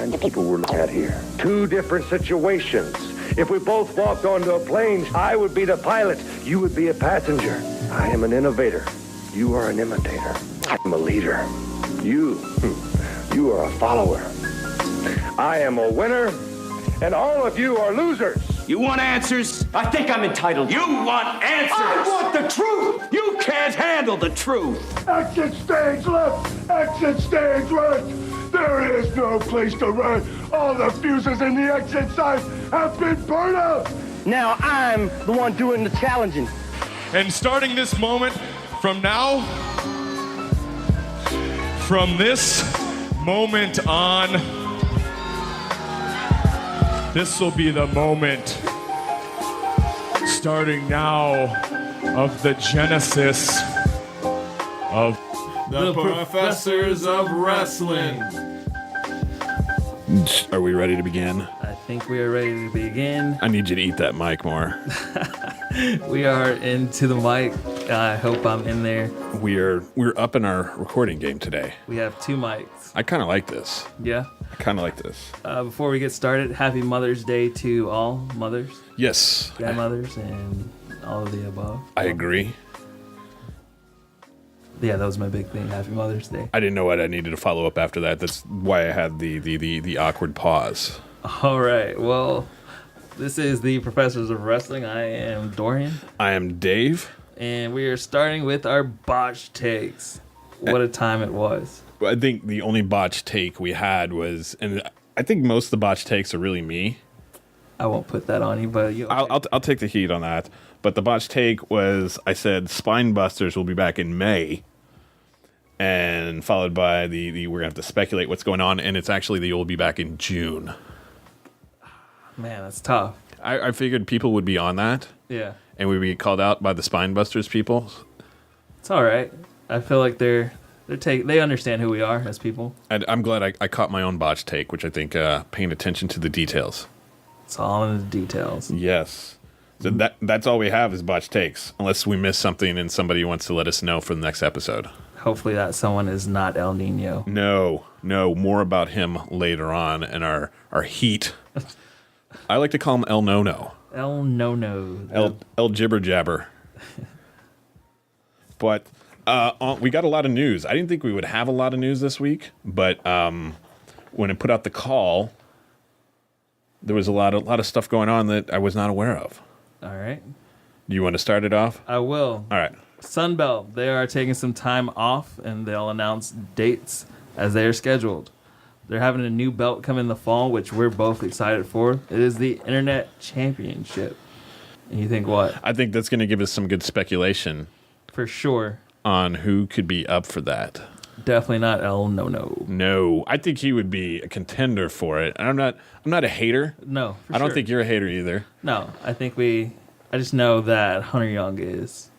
kinds of people we're looking at here. Two different situations. If we both walked onto a plane, I would be the pilot, you would be a passenger. I am an innovator. You are an imitator. I'm a leader. You are a follower. I am a winner, and all of you are losers. You want answers? I think I'm entitled. You want answers? I want the truth! You can't handle the truth. Exit stage left, exit stage right. There is no place to run. All the fuses in the exit sign have been burned out. Now I'm the one doing the challenging. And starting this moment from now, from this moment on, this will be the moment, starting now, of the genesis of the Professors of Wrestling. Are we ready to begin? I think we are ready to begin. I need you to eat that mic more. We are into the mic. I hope I'm in there. We're up in our recording game today. We have two mics. I kind of like this. Yeah? I kind of like this. Before we get started, happy Mother's Day to all mothers, Yes. grandmothers, and all of the above. I agree. Yeah, that was my big thing. Happy Mother's Day. I didn't know what I needed to follow up after that. That's why I had the awkward pause. All right. Well, this is the Professors of Wrestling. I am Dorrian. I am Dave. And we are starting with our botch takes. What a time it was. I think the only botch take we had was, and I think most of the botch takes are really me. I won't put that on you, but you. I'll take the heat on that. But the botch take was, I said Spine Busters will be back in May, and followed by the we're gonna have to speculate what's going on, and it's actually the will be back in June. Man, that's tough. I figured people would be on that. Yeah. And we'd be called out by the Spine Busters people. It's all right. I feel like they understand who we are as people. I'm glad I caught my own botch take, which I think paying attention to the details. It's all in the details. Yes. So that's all we have is botch takes, unless we miss something and somebody wants to let us know for the next episode. Hopefully that someone is not El Niño. No. More about him later on in our heat. I like to call him El No-No. El No-No. El Jibber Jabber. But we got a lot of news. I didn't think we would have a lot of news this week, but when I put out the call, there was a lot of stuff going on that I was not aware of. All right. Do you want to start it off? I will. All right. Sunbelt, they are taking some time off, and they'll announce dates as they are scheduled. They're having a new belt come in the fall, which we're both excited for. It is the Internet Championship. And you think what? I think that's going to give us some good speculation. For sure. On who could be up for that. Definitely not El No-No. No, I think he would be a contender for it. I'm not a hater. No, for I don't sure. think you're a hater either. No, I just know that Hunter Young is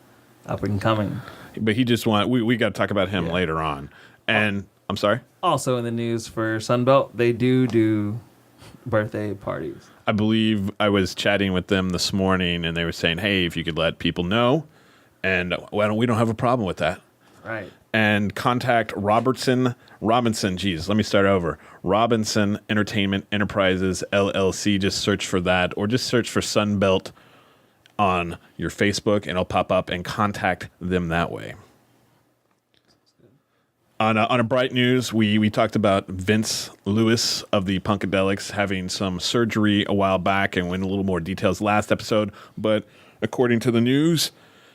up and coming. But he just we got to talk about him later on. And I'm sorry? Also in the news for Sunbelt, they do birthday parties. I believe I was chatting with them this morning, and they were saying, hey, if you could let people know, and we don't have a problem with that. Right. And contact Robinson, geez, let me start over. Robinson Entertainment Enterprises, LLC. Just search for that, or just search for Sunbelt on your Facebook, and it'll pop up, and contact them that way. On a bright news, we talked about Vince Lewis of the Punkadelics having some surgery a while back, and went into a little more details last episode. But according to the news,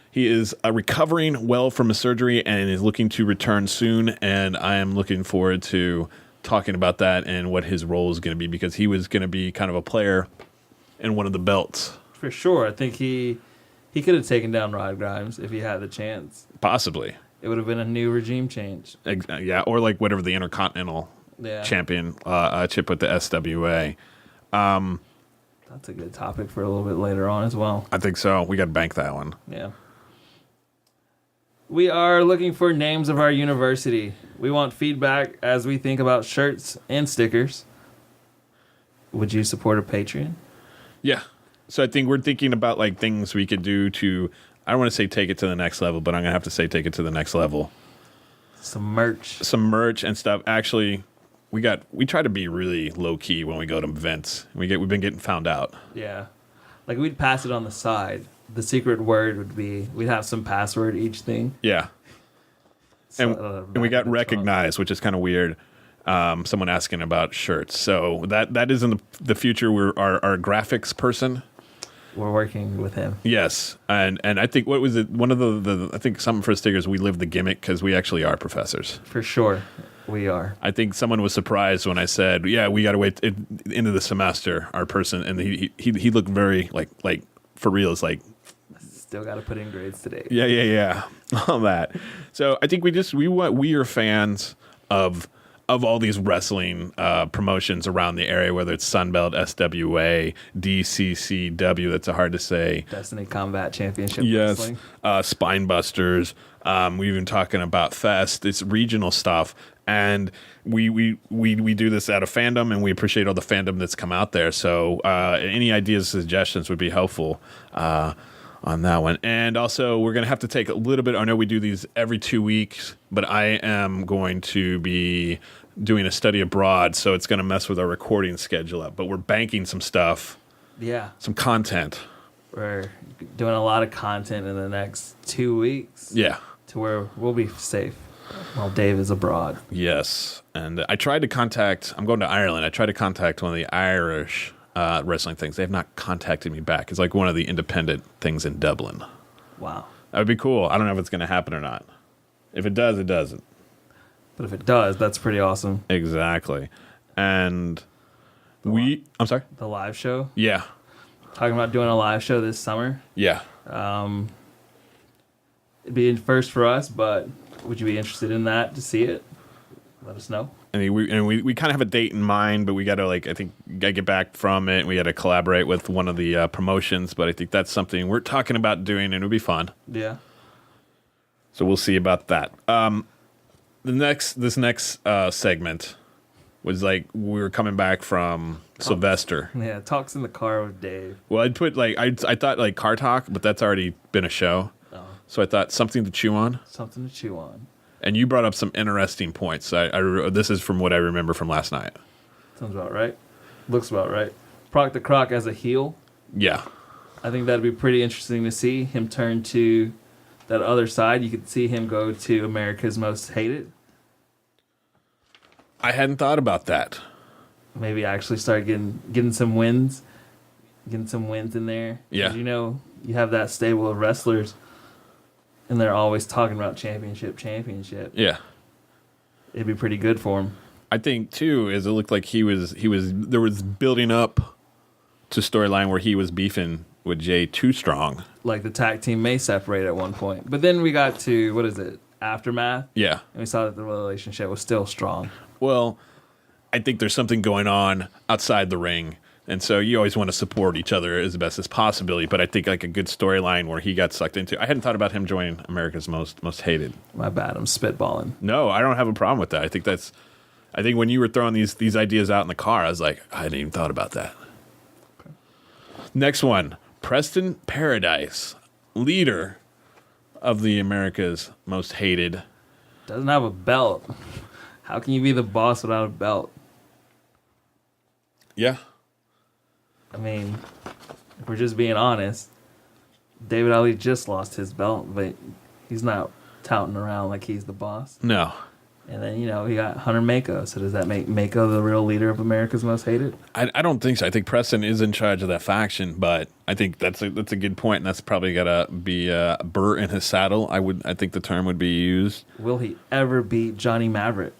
he is recovering well from his surgery and is looking to return soon. And I am looking forward to talking about that and what his role is going to be, because he was going to be kind of a player in one of the belts. For sure. I think he could have taken down Rod Grimes if he had the chance. Possibly. It would have been a new regime change. Yeah, or like whatever the Intercontinental champion chip with the SWA. That's a good topic for a little bit later on as well. I think so. We got to bank that one. Yeah. We are looking for names of our university. We want feedback as we think about shirts and stickers. Would you support a Patreon? Yeah. So I think we're thinking about like things we could do to, I don't want to say take it to the next level, but I'm going to have to say take it to the next level. Some merch. Some merch and stuff. Actually, we try to be really low key when we go to events. We've been getting found out. Yeah. Like we'd pass it on the side. The secret word would be we'd have some password each thing. Yeah. And we got recognized, which is kind of weird. Someone asking about shirts. So that is in the future. We're our graphics person. We're working with him. Yes, and I think what was it? One of the I think something for stickers. We live the gimmick because we actually are professors. For sure, we are. I think someone was surprised when I said, "Yeah, we got to wait into the semester." Our person, and he looked very like for real. It's like still got to put in grades today. Yeah, all that. So I think we are fans of all these wrestling promotions around the area, whether it's Sunbelt, SWA, DCCW, that's hard to say. Destiny Combat Championship yes, Wrestling. Spine Busters. We've been talking about Fest. It's regional stuff. And we do this out of fandom, and we appreciate all the fandom that's come out there. So any ideas, suggestions would be helpful on that one. And also, we're going to have to take a little bit. I know we do these every 2 weeks, but I am going to be doing a study abroad, so it's going to mess with our recording schedule up. But we're banking some stuff. Yeah. Some content. We're doing a lot of content in the next 2 weeks. Yeah. To where we'll be safe while Dave is abroad. Yes. And I tried to contact, I'm going to Ireland. I tried to contact one of the Irish wrestling things. They have not contacted me back. It's like one of the independent things in Dublin. Wow. That would be cool. I don't know if it's going to happen or not. If it does, it doesn't. But if it does, that's pretty awesome. Exactly. And I'm sorry? The live show? Yeah. Talking about doing a live show this summer. Yeah. It'd be first for us, but would you be interested in that to see it? Let us know. I mean, we kind of have a date in mind, but we got to I think gotta get back from it. We got to collaborate with one of the promotions, but I think that's something we're talking about doing, and it would be fun. Yeah. So we'll see about that. This next segment was like we were coming back from Sylvester. Yeah, talks in the car with Dave. Well, I'd put I thought like car talk, but that's already been a show. Oh. So I thought something to chew on. Something to chew on. And you brought up some interesting points. This is from what I remember from last night. Sounds about right. Looks about right. Proc the Croc as a heel. Yeah. I think that'd be pretty interesting to see him turn to that other side. You could see him go to America's Most Hated. I hadn't thought about that. Maybe actually start getting some wins. Getting some wins in there. Yeah. You know, you have that stable of wrestlers, and they're always talking about championship. Yeah. It'd be pretty good for him. I think too is it looked like he was there was building up to storyline where he was beefing with Jay Too Strong. Like the tag team may separate at one point, but then we got to what is it, Aftermath? Yeah. And we saw that the relationship was still strong. Well, I think there's something going on outside the ring. And so you always want to support each other as best as possibility. But I think like a good storyline where he got sucked into. I hadn't thought about him joining America's Most Hated. My bad, I'm spitballing. No, I don't have a problem with that. I think when you were throwing these ideas out in the car, I was like, I hadn't even thought about that. Okay. Next one, Preston Paradise, leader of the America's Most Hated. Doesn't have a belt. How can you be the boss without a belt? Yeah. I mean, if we're just being honest, David Ali just lost his belt, but he's not touting around like he's the boss. No. And then, he got Hunter Mako. So does that make Mako the real leader of America's Most Hated? I don't think so. I think Preston is in charge of that faction, but I think that's a good point, and that's probably got to be a burr in his saddle. I think the term would be used. Will he ever beat Johnny Maverick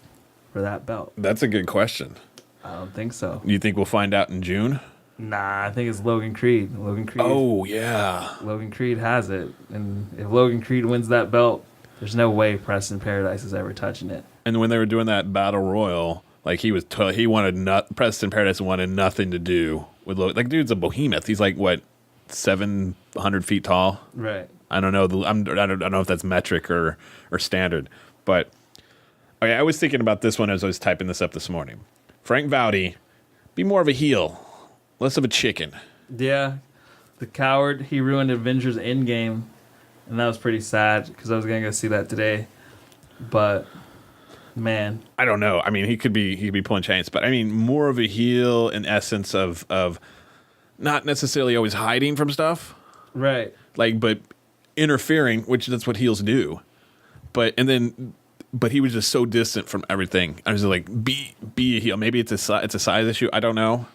for that belt? That's a good question. I don't think so. You think we'll find out in June? Nah, I think it's Logan Creed. Oh, yeah. Logan Creed has it. And if Logan Creed wins that belt, there's no way Preston Paradise is ever touching it. And when they were doing that battle royal, like Preston Paradise wanted nothing to do with Logan. Like, dude's a behemoth. He's like, what, 700 feet tall? Right. I don't know. I don't know if that's metric or standard. But okay, I was thinking about this one as I was typing this up this morning. Frank Vowdy, be more of a heel, less of a chicken. Yeah, the coward. He ruined Avengers Endgame, and that was pretty sad because I was gonna go see that today. But Man, I don't know. I mean, he could be pulling chains, but I mean, more of a heel in essence of not necessarily always hiding from stuff, right? like, but interfering, which that's what heels do. But he was just so distant from everything. I was like, be a heel. Maybe it's a size issue. I don't know.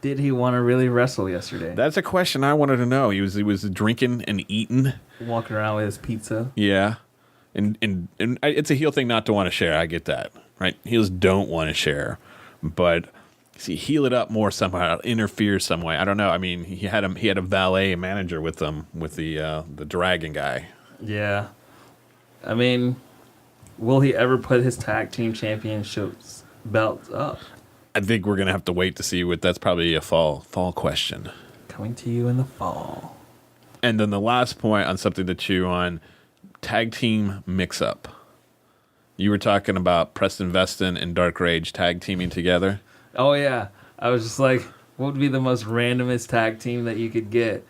Did he want to really wrestle yesterday? That's a question I wanted to know. He was drinking and eating, Walking around with his pizza. yeah, and it's a heel thing not to want to share. I get that, right? Heels don't want to share, but see, heel it up more somehow, interfere some way. I don't know. I mean, he had a valet manager with them, with the dragon guy. Yeah. I mean, will he ever put his tag team championships belts up? I think we're gonna have to wait to see what. That's probably a fall question. Coming to you in the fall. And then the last point on something to chew on: tag team mix-up. You were talking about Preston Veston and Dark Rage tag teaming together. Oh yeah, I was just like, what would be the most randomest tag team that you could get?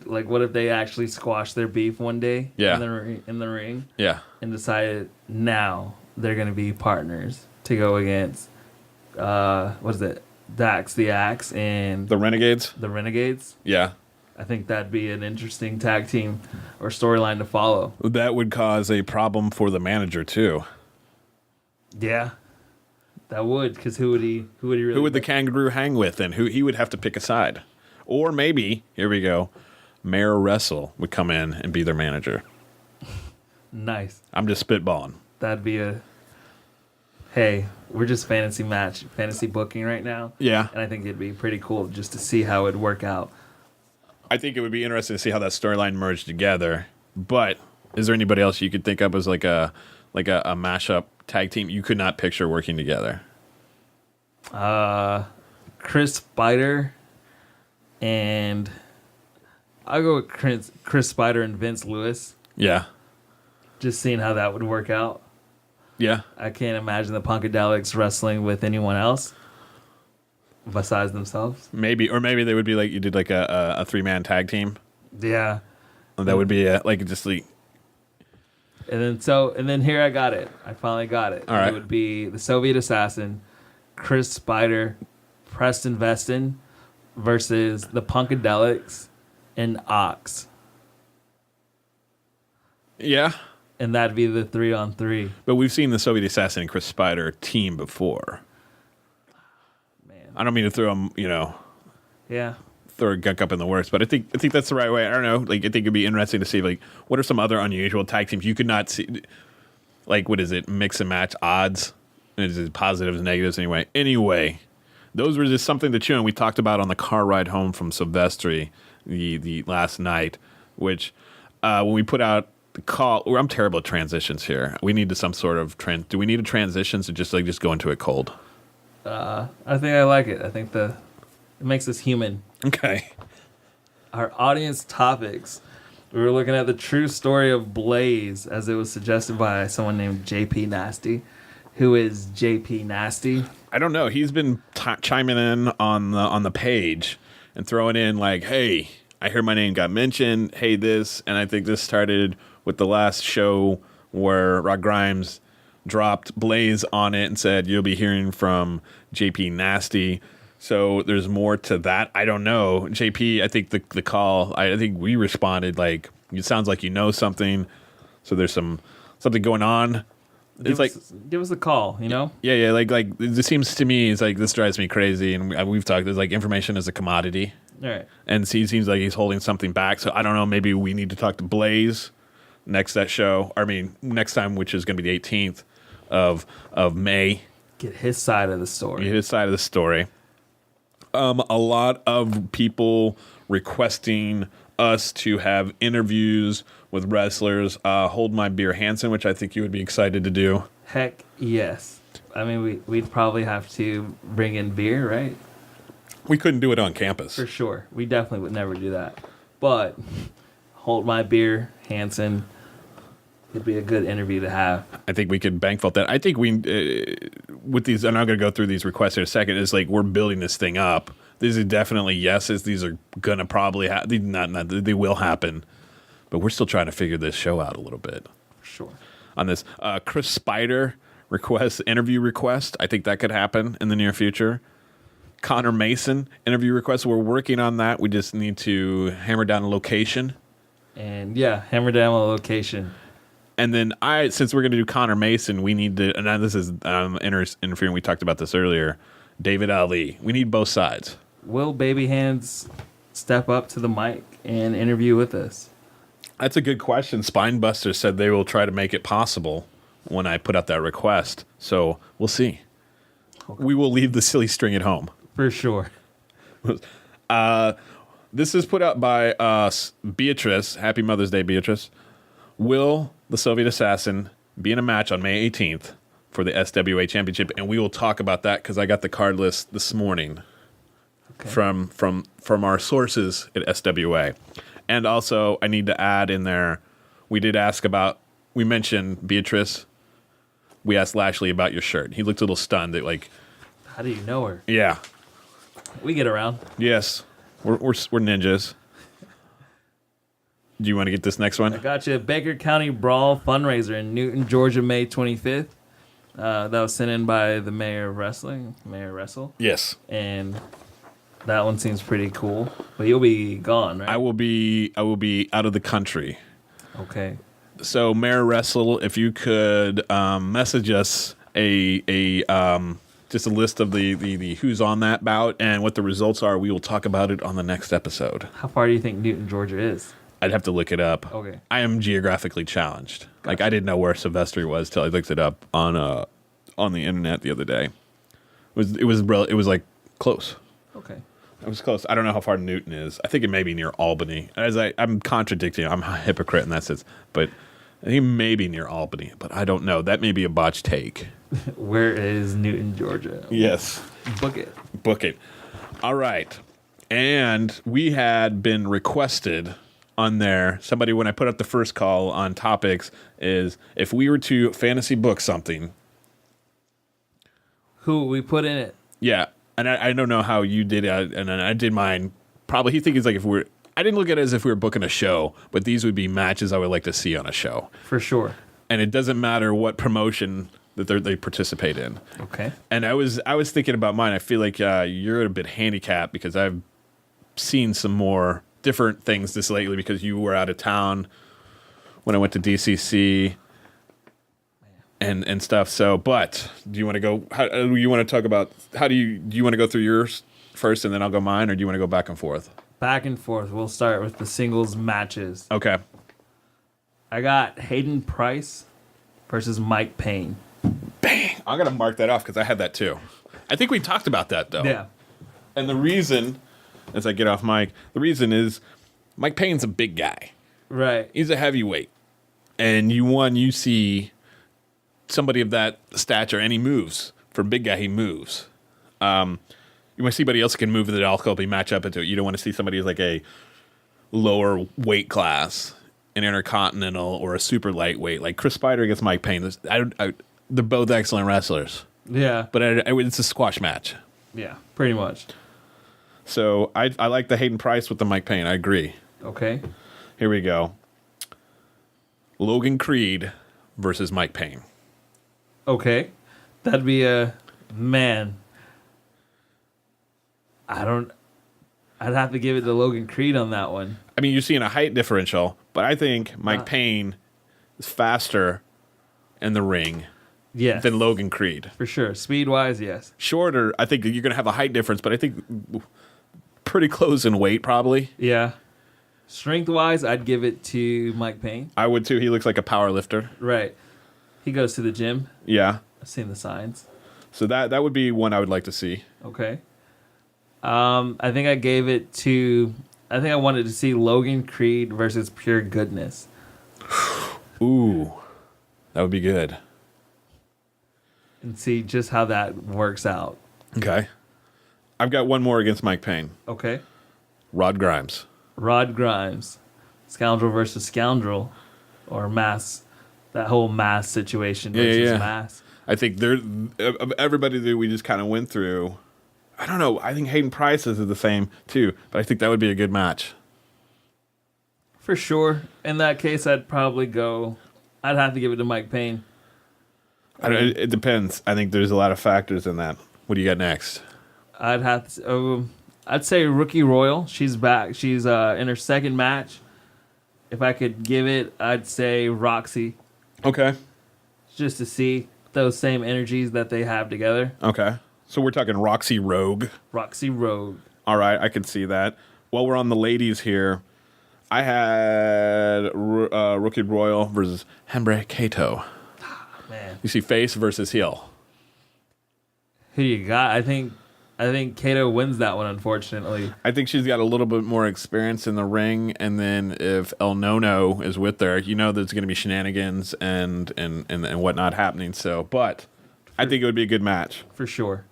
Like, what if they actually squashed their beef one day? Yeah. In the ring. Yeah. And decided now they're gonna be partners to go against. What is it? Dax the Axe and The Renegades. the Renegades. Yeah. I think that'd be an interesting tag team or storyline to follow. That would cause a problem for the manager too. Yeah, that would, because who would he really? Who would the kangaroo hang with, and who he would have to pick a side, or maybe here we go, Mayor Wrestle would come in and be their manager. Nice. I'm just spitballing. That'd be a. Hey, we're just fantasy booking right now. Yeah. And I think it'd be pretty cool just to see how it'd work out. I think it would be interesting to see how that storyline merged together. But is there anybody else you could think of as like a mashup tag team you could not picture working together? Chris Spider and I'll go with Chris Spider and Vince Lewis. Yeah. Just seeing how that would work out. Yeah. I can't imagine the Punkadelics wrestling with anyone else besides themselves. Maybe they would be like you did like a 3-man tag team. Yeah. And that would be like just like. And then here I got it. I finally got it. All right. It would be the Soviet Assassin, Chris Spider, Preston Veston versus the Punkadelics and Ox. Yeah. And that'd be the 3-on-3. But we've seen the Soviet Assassin and Chris Spider team before. Man. I don't mean to throw them, Yeah. throw a gunk up in the works, but I think that's the right way. I don't know. Like, I think it'd be interesting to see, like, what are some other unusual tag teams you could not see? Like, what is it? Mix and match odds? Is it positives and negatives anyway? Anyway, those were just something to chew on. We talked about on the car ride home from Silvestri the last night, which when we put out the call, I'm terrible at transitions here. We need some sort of do we need a transition to just go into it cold? I think I like it. I think it makes us human. Okay. Our audience topics. We were looking at the true story of Blaze as it was suggested by someone named JP Nasty. Who is JP Nasty? I don't know. He's been chiming in on the page and throwing in like, "Hey, I hear my name got mentioned. Hey, this," and I think this started with the last show where Rock Grimes dropped Blaze on it and said, "You'll be hearing from JP Nasty." So there's more to that. I don't know. JP, I think the call. I think we responded like, "It sounds like you know something." So there's something going on. It's Give us a call, Yeah, like it seems to me, it's like this drives me crazy, and we've talked. There's like information is a commodity, All right. and he seems like he's holding something back. So I don't know. Maybe we need to talk to Blaze next time, which is going to be the 18th of May. Get his side of the story. Get his side of the story. A lot of people requesting us to have interviews with wrestlers. Hold My Beer Hansen, which I think you would be excited to do. Heck yes. I mean, we'd probably have to bring in beer, right? We couldn't do it on campus. For sure. We definitely would never do that. But Hold My Beer Hansen, it'd be a good interview to have. I think we could bankvault that. I think we, with these, and I'm going to go through these requests in a second, is like we're building this thing up. These are definitely yeses. These are going to probably happen. They will happen. But we're still trying to figure this show out a little bit. For sure. On this, Chris Spider interview request. I think that could happen in the near future. Connor Mason interview request. We're working on that. We just need to hammer down a location. And yeah, hammer down a location. And then since we're going to do Connor Mason, we need to, and this is interfering. We talked about this earlier. David Ali. We need both sides. Will Baby Hands step up to the mic and interview with us? That's a good question. Spinebuster said they will try to make it possible when I put out that request. So we'll see. Okay. We will leave the silly string at home. For sure. This is put out by Beatrice. Happy Mother's Day, Beatrice. Will the Soviet Assassin be in a match on May 18th for the SWA Championship? And we will talk about that because I got the card list this morning from our sources at SWA. And also, I need to add in there, we mentioned Beatrice. We asked Lashley about your shirt. He looked a little stunned. How do you know her? Yeah. We get around. Yes. We're ninjas. Do you want to get this next one? I got you. Baker County Brawl fundraiser in Newton, Georgia, May 25th. That was sent in by the Mayor of Wrestling, Mayor Wrestle. Yes. And that one seems pretty cool. But you'll be gone, right? I will be out of the country. Okay. So Mayor Wrestle, if you could message us just a list of the who's on that bout and what the results are, we will talk about it on the next episode. How far do you think Newton, Georgia is? I'd have to look it up. Okay. I am geographically challenged. Gotcha. I didn't know where Sylvester was till I looked it up on the internet the other day. It was like close. Okay. It was close. I don't know how far Newton is. I think it may be near Albany. I'm contradicting. I'm a hypocrite in that sense, but I think it may be near Albany, but I don't know. That may be a botched take. Where is Newton, Georgia? Yes. Book it. All right. And we had been requested on there. Somebody, when I put up the first call on topics, is if we were to fantasy book something. Who we put in it? Yeah. And I don't know how you did it, and I did mine. Probably he thinks like I didn't look at it as if we were booking a show, but these would be matches I would like to see on a show. For sure. And it doesn't matter what promotion that they participate in. Okay. And I was thinking about mine. I feel like you're a bit handicapped because I've seen some more different things this lately because you were out of town when I went to DCC and stuff. So, but do you want to go? How do you want to talk about? Do you want to go through yours first and then I'll go mine, or do you want to go back and forth? Back and forth. We'll start with the singles matches. Okay. I got Hayden Price versus Mike Payne. Bang! I'm gonna mark that off because I had that too. I think we talked about that though. Yeah. And the reason, as I get off mic, the reason is Mike Payne's a big guy. Right. He's a heavyweight, and you see somebody of that stature, and he moves. For a big guy, he moves. You want to see somebody else who can move that also be match up into it. You don't want to see somebody who's like a lower weight class, an intercontinental or a super lightweight, like Chris Spider against Mike Payne. They're both excellent wrestlers. Yeah. But it's a squash match. Yeah, pretty much. So I like the Hayden Price with the Mike Payne. I agree. Okay. Here we go. Logan Creed versus Mike Payne. Okay. That'd be a man. I'd have to give it to Logan Creed on that one. I mean, you're seeing a height differential, but I think Mike Payne is faster in the ring than Logan Creed. For sure. Speed-wise, yes. Shorter, I think you're going to have a height difference, but I think pretty close in weight probably. Yeah. Strength-wise, I'd give it to Mike Payne. I would too. He looks like a power lifter. Right. He goes to the gym. Yeah. I've seen the signs. So that would be one I would like to see. Okay. I think I wanted to see Logan Creed versus Pure Goodness. Ooh. That would be good. And see just how that works out. Okay. I've got one more against Mike Payne. Okay. Rod Grimes. Rod Grimes. Scoundrel versus scoundrel. Or mass. That whole mass situation versus mass. I think everybody that we just kind of went through, I don't know. I think Hayden Price is the same too, but I think that would be a good match. For sure. In that case, I'd have to give it to Mike Payne. It depends. I think there's a lot of factors in that. What do you got next? I'd say Rookie Royal. She's back. She's in her second match. If I could give it, I'd say Roxy. Okay. Just to see those same energies that they have together. Okay. So we're talking Roxy Rogue. Roxy Rogue. All right, I can see that. While we're on the ladies here, I had Rookie Royal versus Hembre Kato. Man. You see face versus heel. Who you got? I think Kato wins that one, unfortunately. I think she's got a little bit more experience in the ring, and then if El Nono is with her, you know there's going to be shenanigans and whatnot happening. So, but I think it would be a good match. For sure.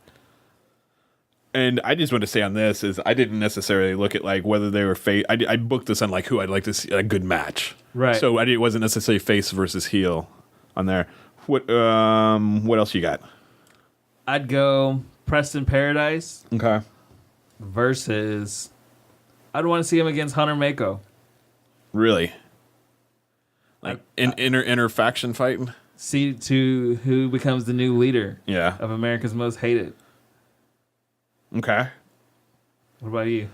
And I just want to say on this is I didn't necessarily look at like whether they were face. I booked this on like who I'd like to see a good match. Right. So it wasn't necessarily face versus heel on there. What else you got? I'd go Preston Paradise Okay. versus... I'd want to see him against Hunter Mako. Really? Like inner faction fighting? See to who becomes the new leader Yeah. of America's Most Hated. Okay. What about you?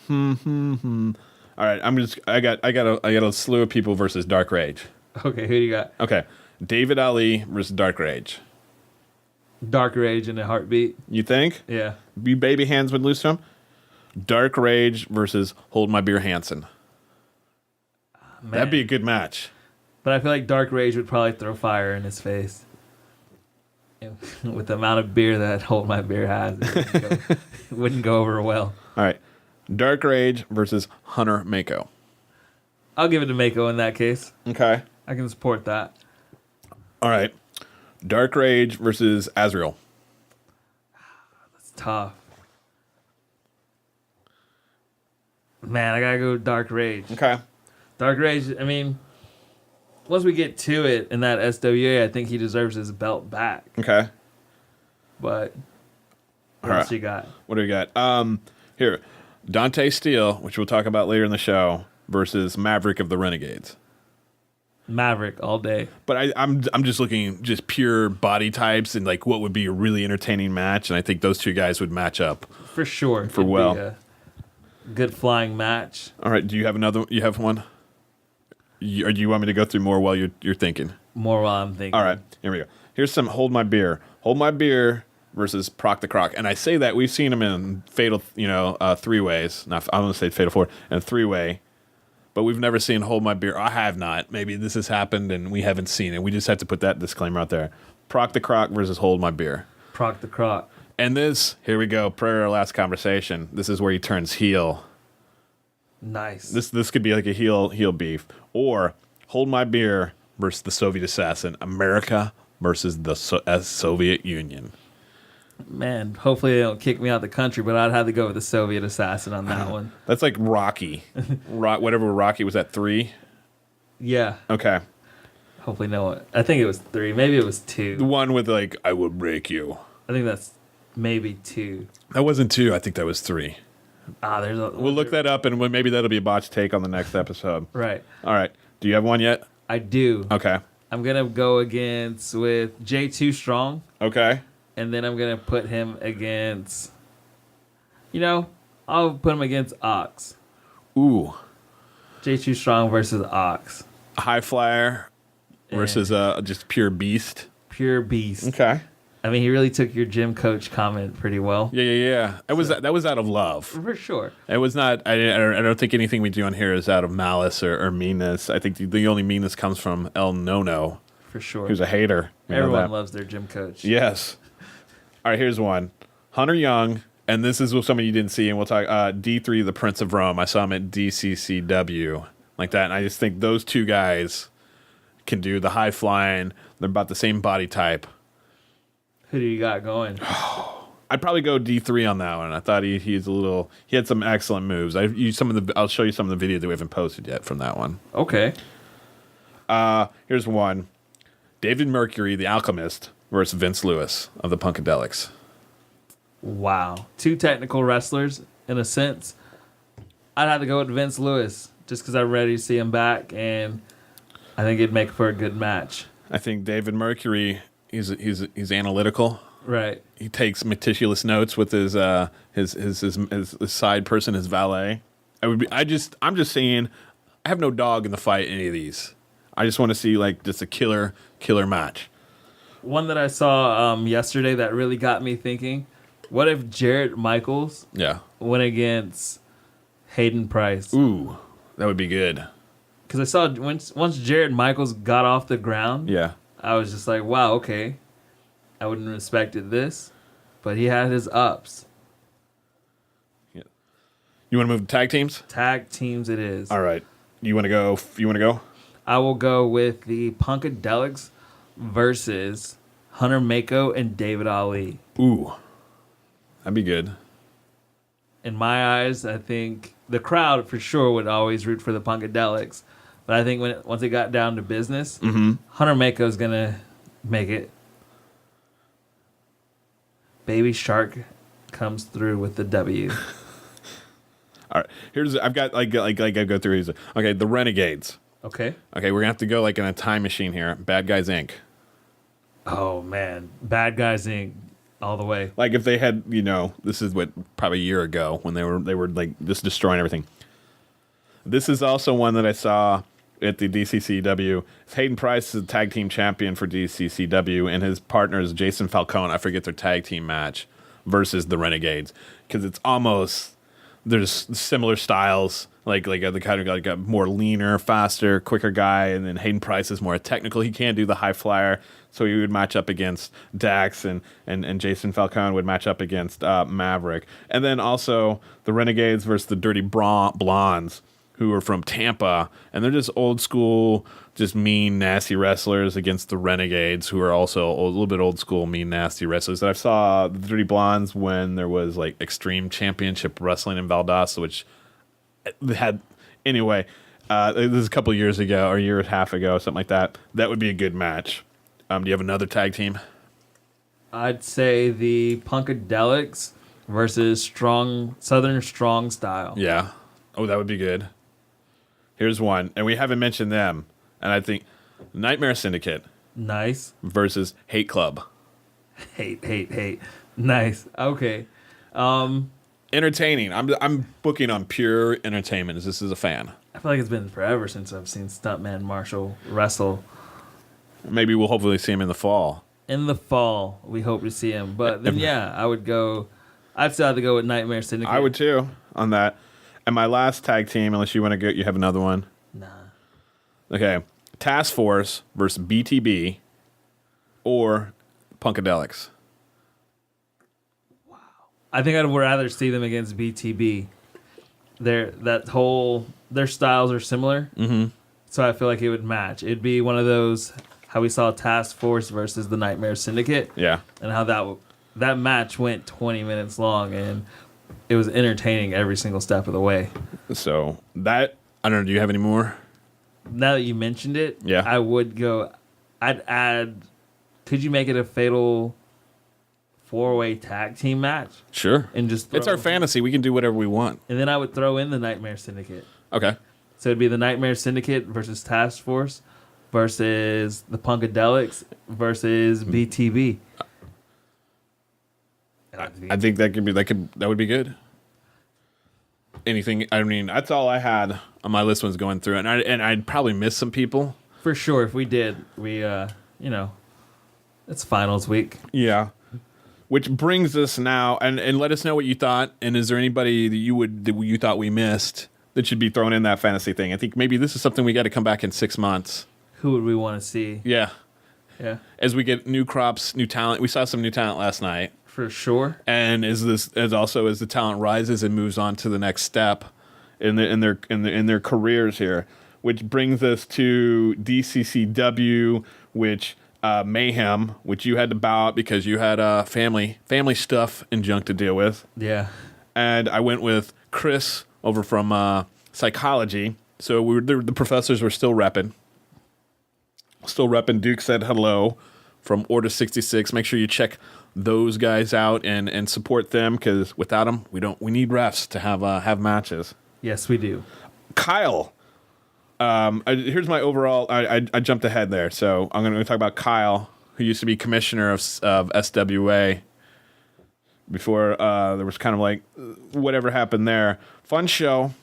All right. I got a slew of people versus Dark Rage. Okay, who do you got? Okay. David Ali versus Dark Rage. Dark Rage in a heartbeat. You think? Yeah. Be baby hands would lose to him? Dark Rage versus Hold My Beer Hansen. Man. That'd be a good match. But I feel like Dark Rage would probably throw fire in his face. With the amount of beer that Hold My Beer has, it wouldn't go over well. All right. Dark Rage versus Hunter Mako. I'll give it to Mako in that case. Okay. I can support that. All right. Dark Rage versus Azrael. It's tough. Man, I gotta go Dark Rage. Okay. Dark Rage, I mean, once we get to it in that SWA, I think he deserves his belt back. Okay. But what All else right. you got? What do we got? Here. Dante Steele, which we'll talk about later in the show, versus Maverick of the Renegades. Maverick all day. But I'm just looking just pure body types and like what would be a really entertaining match, and I think those two guys would match up For sure. for It'd well. be a good flying match. All right, do you have another? You have one? Or do you want me to go through more while you're thinking? More while I'm thinking. All right, here we go. Here's some Hold My Beer. Hold My Beer versus Proc the Croc, and I say that we've seen him in fatal, three ways. Not I'm gonna say fatal four and three way. But we've never seen Hold My Beer. I have not. Maybe this has happened and we haven't seen it. We just have to put that disclaimer out there. Proc the Croc versus Hold My Beer. Proc the Croc. And this, here we go, per our last conversation, this is where he turns heel. Nice. This could be like a heel beef. Or Hold My Beer versus the Soviet Assassin. America versus the Soviet Union. Man, hopefully they don't kick me out the country, but I'd have to go with the Soviet Assassin on that one. That's like Rocky. Whatever Rocky was at 3? Yeah. Okay. Hopefully no one. I think it was 3. Maybe it was 2. The one with like, I will break you. I think that's maybe 2. That wasn't 2. I think that was 3. There's a... We'll look that up, and maybe that'll be a botch take on the next episode. Right. All right. Do you have one yet? I do. Okay. I'm going to go against with J2 Strong, Okay. and then I'm going to put him against... I'll put him against Ox. Ooh. J2 Strong versus Ox. High flyer versus just pure beast. Pure beast. Okay. I mean, he really took your gym coach comment pretty well. Yeah. That was out of love. For sure. It was not. I don't think anything we do on here is out of malice or meanness. I think the only meanness comes from El Nono, For sure. who's a hater. You know Everyone that. loves their gym coach. Yes. All right. Here's one. Hunter Young, and this is somebody you didn't see, and we'll talk. D3, the Prince of Rome. I saw him at DCCW like that, and I just think those two guys can do the high flying. They're about the same body type. Who do you got going? I'd probably go D3 on that one. I thought he had some excellent moves. I'll show you some of the video that we haven't posted yet from that one. Okay. Here's one. David Mercury, the Alchemist, versus Vince Lewis of the Punkadelics. Wow. 2 technical wrestlers, in a sense. I'd have to go with Vince Lewis, just because I'm ready to see him back, and I think it'd make for a good match. I think David Mercury he's analytical. Right. He takes meticulous notes with his side person, his valet. I'm just saying, I have no dog in the fight in any of these. I just want to see like just a killer match. One that I saw yesterday that really got me thinking: what if Jarrett Michaels went against Hayden Price? Ooh, that would be good. Because I saw once Jarrett Michaels got off the ground, I was just like, wow, okay. I wouldn't have expected this, but he had his ups. Yeah. You want to move to tag teams? Tag teams it is. All right. You want to go? I will go with the Punkadelics versus Hunter Mako and David Ali. Ooh. That'd be good. In my eyes, I think the crowd for sure would always root for the Punkadelics. But I think once it got down to business, Hunter Mako's going to make it. Baby Shark comes through with the W. All right. I've got I go through these. Okay, the Renegades. Okay, we're going to have to go like in a time machine here. Bad Guys Inc. Oh man, Bad Guys Inc. all the way. Like if they had, this is probably a year ago when they were like just destroying everything. This is also one that I saw at the DCCW. Hayden Price is the tag team champion for DCCW, and his partner is Jason Falcone. I forget their tag team match versus the Renegades, because it's almost there's similar styles. Like the kind of like a more leaner, faster, quicker guy, and then Hayden Price is more technical. He can't do the high flyer, so he would match up against Dax, and Jason Falcone would match up against Maverick, and then also the Renegades versus the Dirty Blondes, who are from Tampa, and they're just old school, just mean, nasty wrestlers against the Renegades, who are also a little bit old school, mean, nasty wrestlers. I saw the Dirty Blondes when there was like Extreme Championship Wrestling in Valdosta, which had, anyway, this is a couple of years ago, or a year and a half ago, something like that. That would be a good match. Do you have another tag team? I'd say the Punkadelics versus Southern Strong Style. Yeah. Oh, that would be good. Here's one, and we haven't mentioned them, and I think Nightmare Syndicate. Nice. Versus Hate Club. Hate. Nice. Okay. Entertaining. I'm booking on pure entertainment. This is a fan. I feel like it's been forever since I've seen Stuntman Marshall wrestle. Maybe we'll hopefully see him in the fall. In the fall, we hope to see him. But then, I'd still have to go with Nightmare Syndicate. I would too on that. And my last tag team, unless you want to go, you have another one? Nah. Okay. Task Force versus BTB or Punkadelics. Wow. I think I'd rather see them against BTB. Their styles are similar. Mm-hmm. So I feel like it would match. It'd be one of those, how we saw Task Force versus the Nightmare Syndicate. Yeah. And how that match went 20 minutes long, and it was entertaining every single step of the way. So that, I don't know, do you have any more? Now that you mentioned it, yeah, I would go, I'd add, could you make it a fatal 4-way tag team match? Sure. And just it's our fantasy. We can do whatever we want. And then I would throw in the Nightmare Syndicate. Okay. So it'd be the Nightmare Syndicate versus Task Force versus the Punkadelics versus BTB. I think that would be good. Anything? I mean, that's all I had on my list was going through, and I'd probably miss some people for sure. If we did, it's finals week. Yeah, which brings us now, and let us know what you thought. And is there anybody that you thought we missed that should be thrown in that fantasy thing? I think maybe this is something we got to come back in 6 months. Who would we want to see? Yeah. As we get new crops, new talent. We saw some new talent last night. For sure. And as the talent rises and moves on to the next step in their careers here, which brings us to DCCW, which Mayhem, which you had to bow out because you had family stuff and junk to deal with. Yeah. And I went with Chris over from Psychology. So the professors were still repping. Duke said hello from Order 66. Make sure you check those guys out and support them, because without them, we need refs to have matches. Yes, we do. Kyle, here's my overall. I jumped ahead there, so I'm going to talk about Kyle, who used to be commissioner of SWA. Before there was kind of like whatever happened there. Fun show.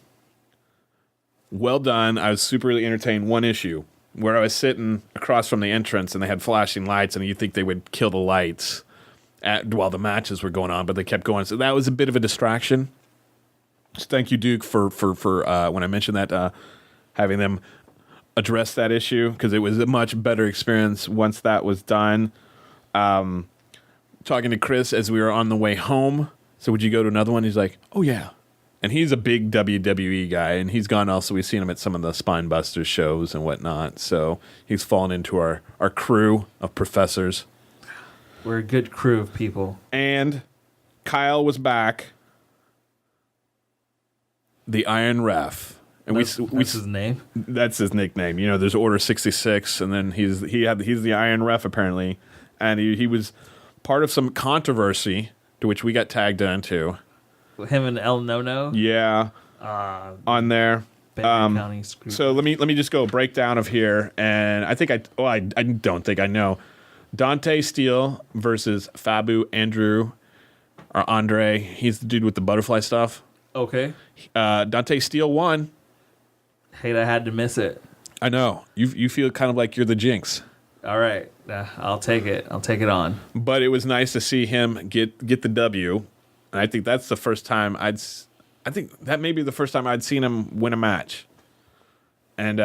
Well done. I was super really entertained. One issue where I was sitting across from the entrance and they had flashing lights and you'd think they would kill the lights while the matches were going on, but they kept going. So that was a bit of a distraction. So thank you, Duke, for when I mentioned that, having them address that issue, because it was a much better experience once that was done. Talking to Chris as we were on the way home. So would you go to another one? He's like, oh, yeah. And he's a big WWE guy, and he's gone also. We've seen him at some of the Spinebusters shows and whatnot. So he's fallen into our crew of professors. We're a good crew of people. And Kyle was back. The Iron Ref. And that's his name? That's his nickname. You know, there's Order 66, and then he's the Iron Ref, apparently. And he was part of some controversy to which we got tagged into. Him and El Nono? Yeah. On there. County so let me just go breakdown of here, and I don't think I know. Dante Steele versus Fabu Andre. He's the dude with the butterfly stuff. Okay. Dante Steele won. Hate I had to miss it. I know. You feel kind of like you're the jinx. All right. I'll take it. I'll take it on. But it was nice to see him get the W. And I think that's the first time I think that may be the first time I'd seen him win a match. And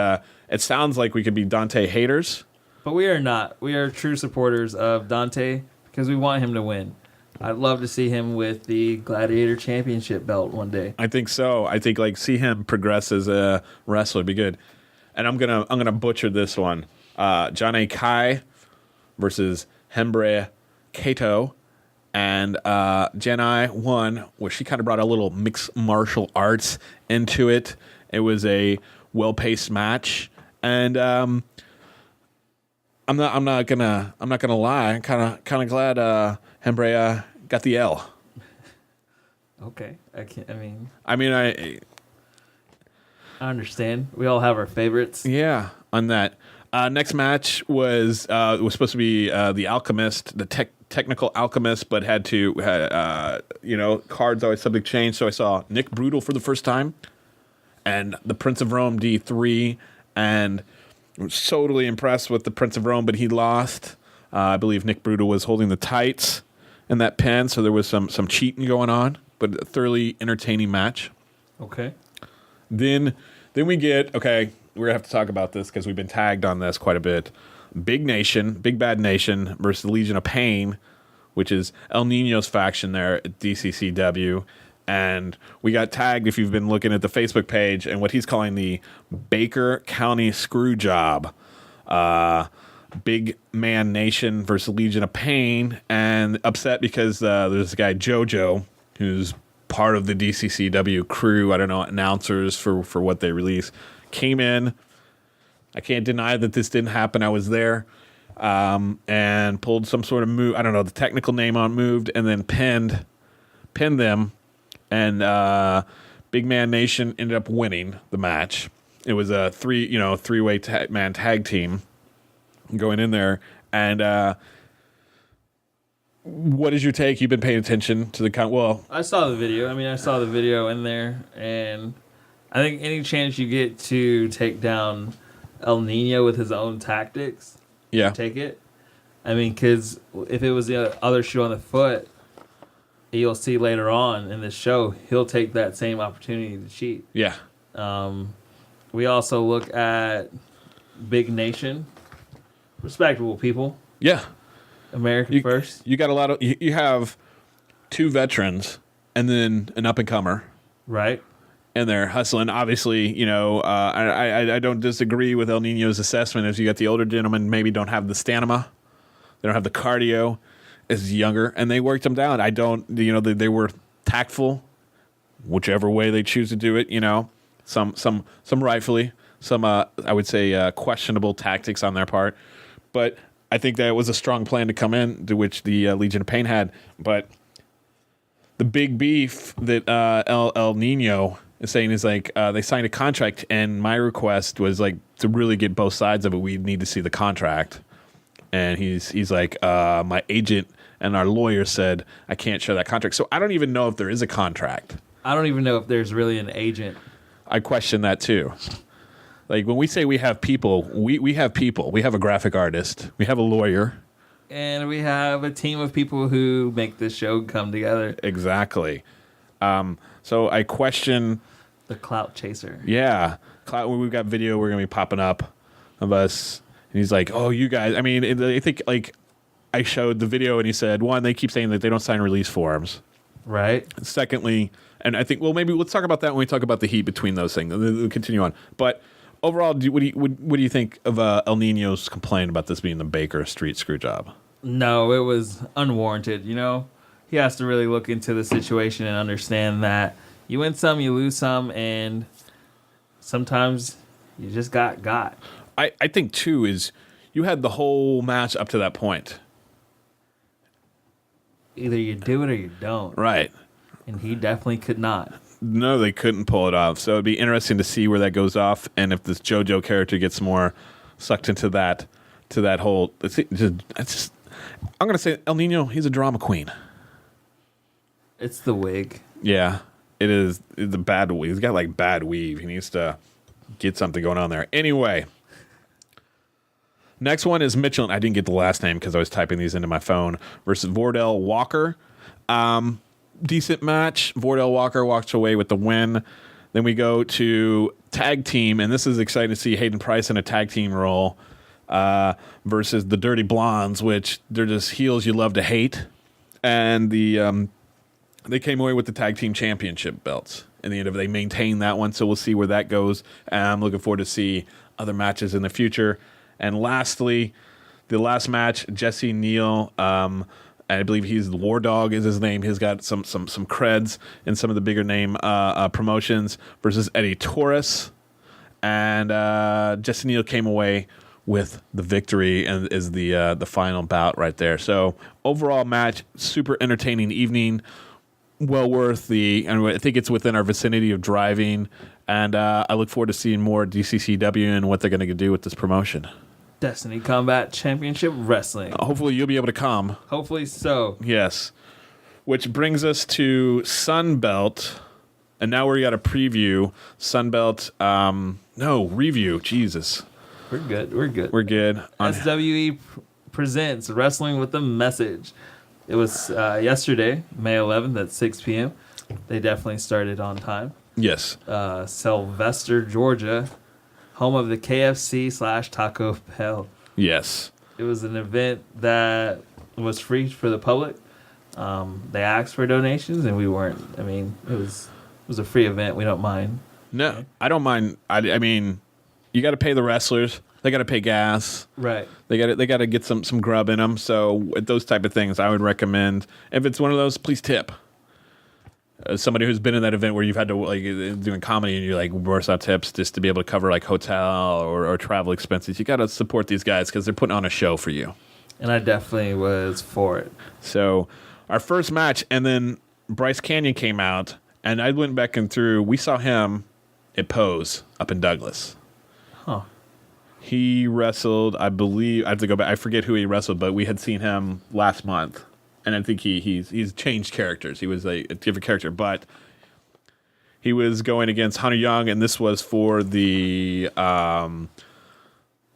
it sounds like we could be Dante haters. But we are not. We are true supporters of Dante because we want him to win. I'd love to see him with the Gladiator Championship belt one day. I think so. I think see him progress as a wrestler would be good. And I'm gonna butcher this one. John A. Kai versus Hembre Kato. And Jenai won, where she kind of brought a little mixed martial arts into it. It was a well-paced match, and I'm not gonna lie. I'm kind of glad Hembrea got the L. Okay, I understand. We all have our favorites. Yeah, on that. Next match was supposed to be the Alchemist, the technical Alchemist, but had cards always subject change. So I saw Nick Brutal for the first time, and the Prince of Rome D3, and I was totally impressed with the Prince of Rome, but he lost. I believe Nick Brutal was holding the tights in that pin, so there was some cheating going on, but a thoroughly entertaining match. Okay. Then we get, okay, we're going to have to talk about this because we've been tagged on this quite a bit. Big Bad Nation versus the Legion of Pain, which is El Niño's faction there at DCCW. And we got tagged, if you've been looking at the Facebook page, and what he's calling the Baker County Screw Job. Big Man Nation versus Legion of Pain, and upset because there's this guy JoJo, who's part of the DCCW crew, I don't know, announcers for what they release, came in. I can't deny that this didn't happen. I was there, and pulled some sort of move. I don't know the technical name on moved, and then pinned them. And Big Man Nation ended up winning the match. It was a three-way man tag team going in there. And what is your take? You've been paying attention to the well. I saw the video. I saw the video in there, and I think any chance you get to take down El Niño with his own tactics, yeah, take it. Because if it was the other shoe on the foot, you'll see later on in the show, he'll take that same opportunity to cheat. Yeah. We also look at Big Nation, respectable people. Yeah. American first. You got a lot of. You have two veterans and then an up and comer, right? And they're hustling. Obviously, I don't disagree with El Niño's assessment. As you got the older gentlemen, maybe don't have the stamina, they don't have the cardio. As younger, and they worked them down. I don't, they were tactful, whichever way they choose to do it. Some rightfully, some I would say questionable tactics on their part, but I think that was a strong plan to come in, to which the Legion of Pain had. But the big beef that El Niño is saying is like they signed a contract, and my request was like to really get both sides of it. We need to see the contract. and he's like, my agent and our lawyer said I can't share that contract. So I don't even know if there is a contract. I don't even know if there's really an agent. I question that too. Like when we say we have people, we have people. We have a graphic artist. We have a lawyer. And we have a team of people who make this show come together. Exactly. So I question the clout chaser. Yeah, we've got video. We're gonna be popping up of us, and he's like, "Oh, you guys." I mean, I think like I showed the video, and he said, one, they keep saying that they don't sign release forms. Right. Secondly, and I think, well, maybe let's talk about that when we talk about the heat between those things. We'll continue on, but. Overall, what do you think of El Niño's complaint about this being the Baker Street screw job? No, it was unwarranted. He has to really look into the situation and understand that you win some, you lose some, and sometimes you just got. I think, too, is you had the whole match up to that point. Either you do it or you don't. Right. And he definitely could not. No, they couldn't pull it off. So it'd be interesting to see where that goes off, and if this JoJo character gets more sucked into that whole. It's just, I'm gonna say El Niño. He's a drama queen. It's the wig. Yeah, it is. It's a bad weave. He's got like bad weave. He needs to get something going on there. Anyway, next one is Mitchell. I didn't get the last name because I was typing these into my phone. Versus Vordell Walker. Decent match. Vordell Walker walks away with the win. Then we go to tag team, and this is exciting to see Hayden Price in a tag team role versus the Dirty Blondes, which they're just heels you love to hate. And they came away with the tag team championship belts. In the end of it, they maintained that one, so we'll see where that goes. And I'm looking forward to see other matches in the future. And lastly, the last match, Jesse Neal. I believe he's the War Dog is his name. He's got some creds in some of the bigger name promotions versus Eddie Torres. And Jesse Neal came away with the victory and is the final bout right there. So overall match, super entertaining evening. Well worth and I think it's within our vicinity of driving. And I look forward to seeing more DCCW and what they're going to do with this promotion. Destiny Combat Championship Wrestling. Hopefully you'll be able to come. Hopefully so. Yes. Which brings us to Sunbelt. And now we got a preview. Sunbelt, review. Jesus. We're good. We're good. SWE presents Wrestling with a Message. It was yesterday, May 11th at 6 p.m. They definitely started on time. Yes. Sylvester, Georgia. Home of the KFC/Taco Bell. Yes. It was an event that was free for the public. They asked for donations, and we weren't. I mean, it was a free event. We don't mind. No, okay. I don't mind. I mean, you got to pay the wrestlers. They got to pay gas. Right. They got to get some grub in them. So those type of things, I would recommend. If it's one of those, please tip. Somebody who's been in that event where you've had to like doing comedy and you're like burst out tips just to be able to cover like hotel or travel expenses. You got to support these guys because they're putting on a show for you. And I definitely was for it. So our first match, and then Bryce Canyon came out, and I went back and through. We saw him at Pose up in Douglas. Huh. He wrestled, I believe. I have to go back. I forget who he wrestled, but we had seen him last month. And I think he's changed characters. He was a different character, but he was going against Hunter Young, and this was for the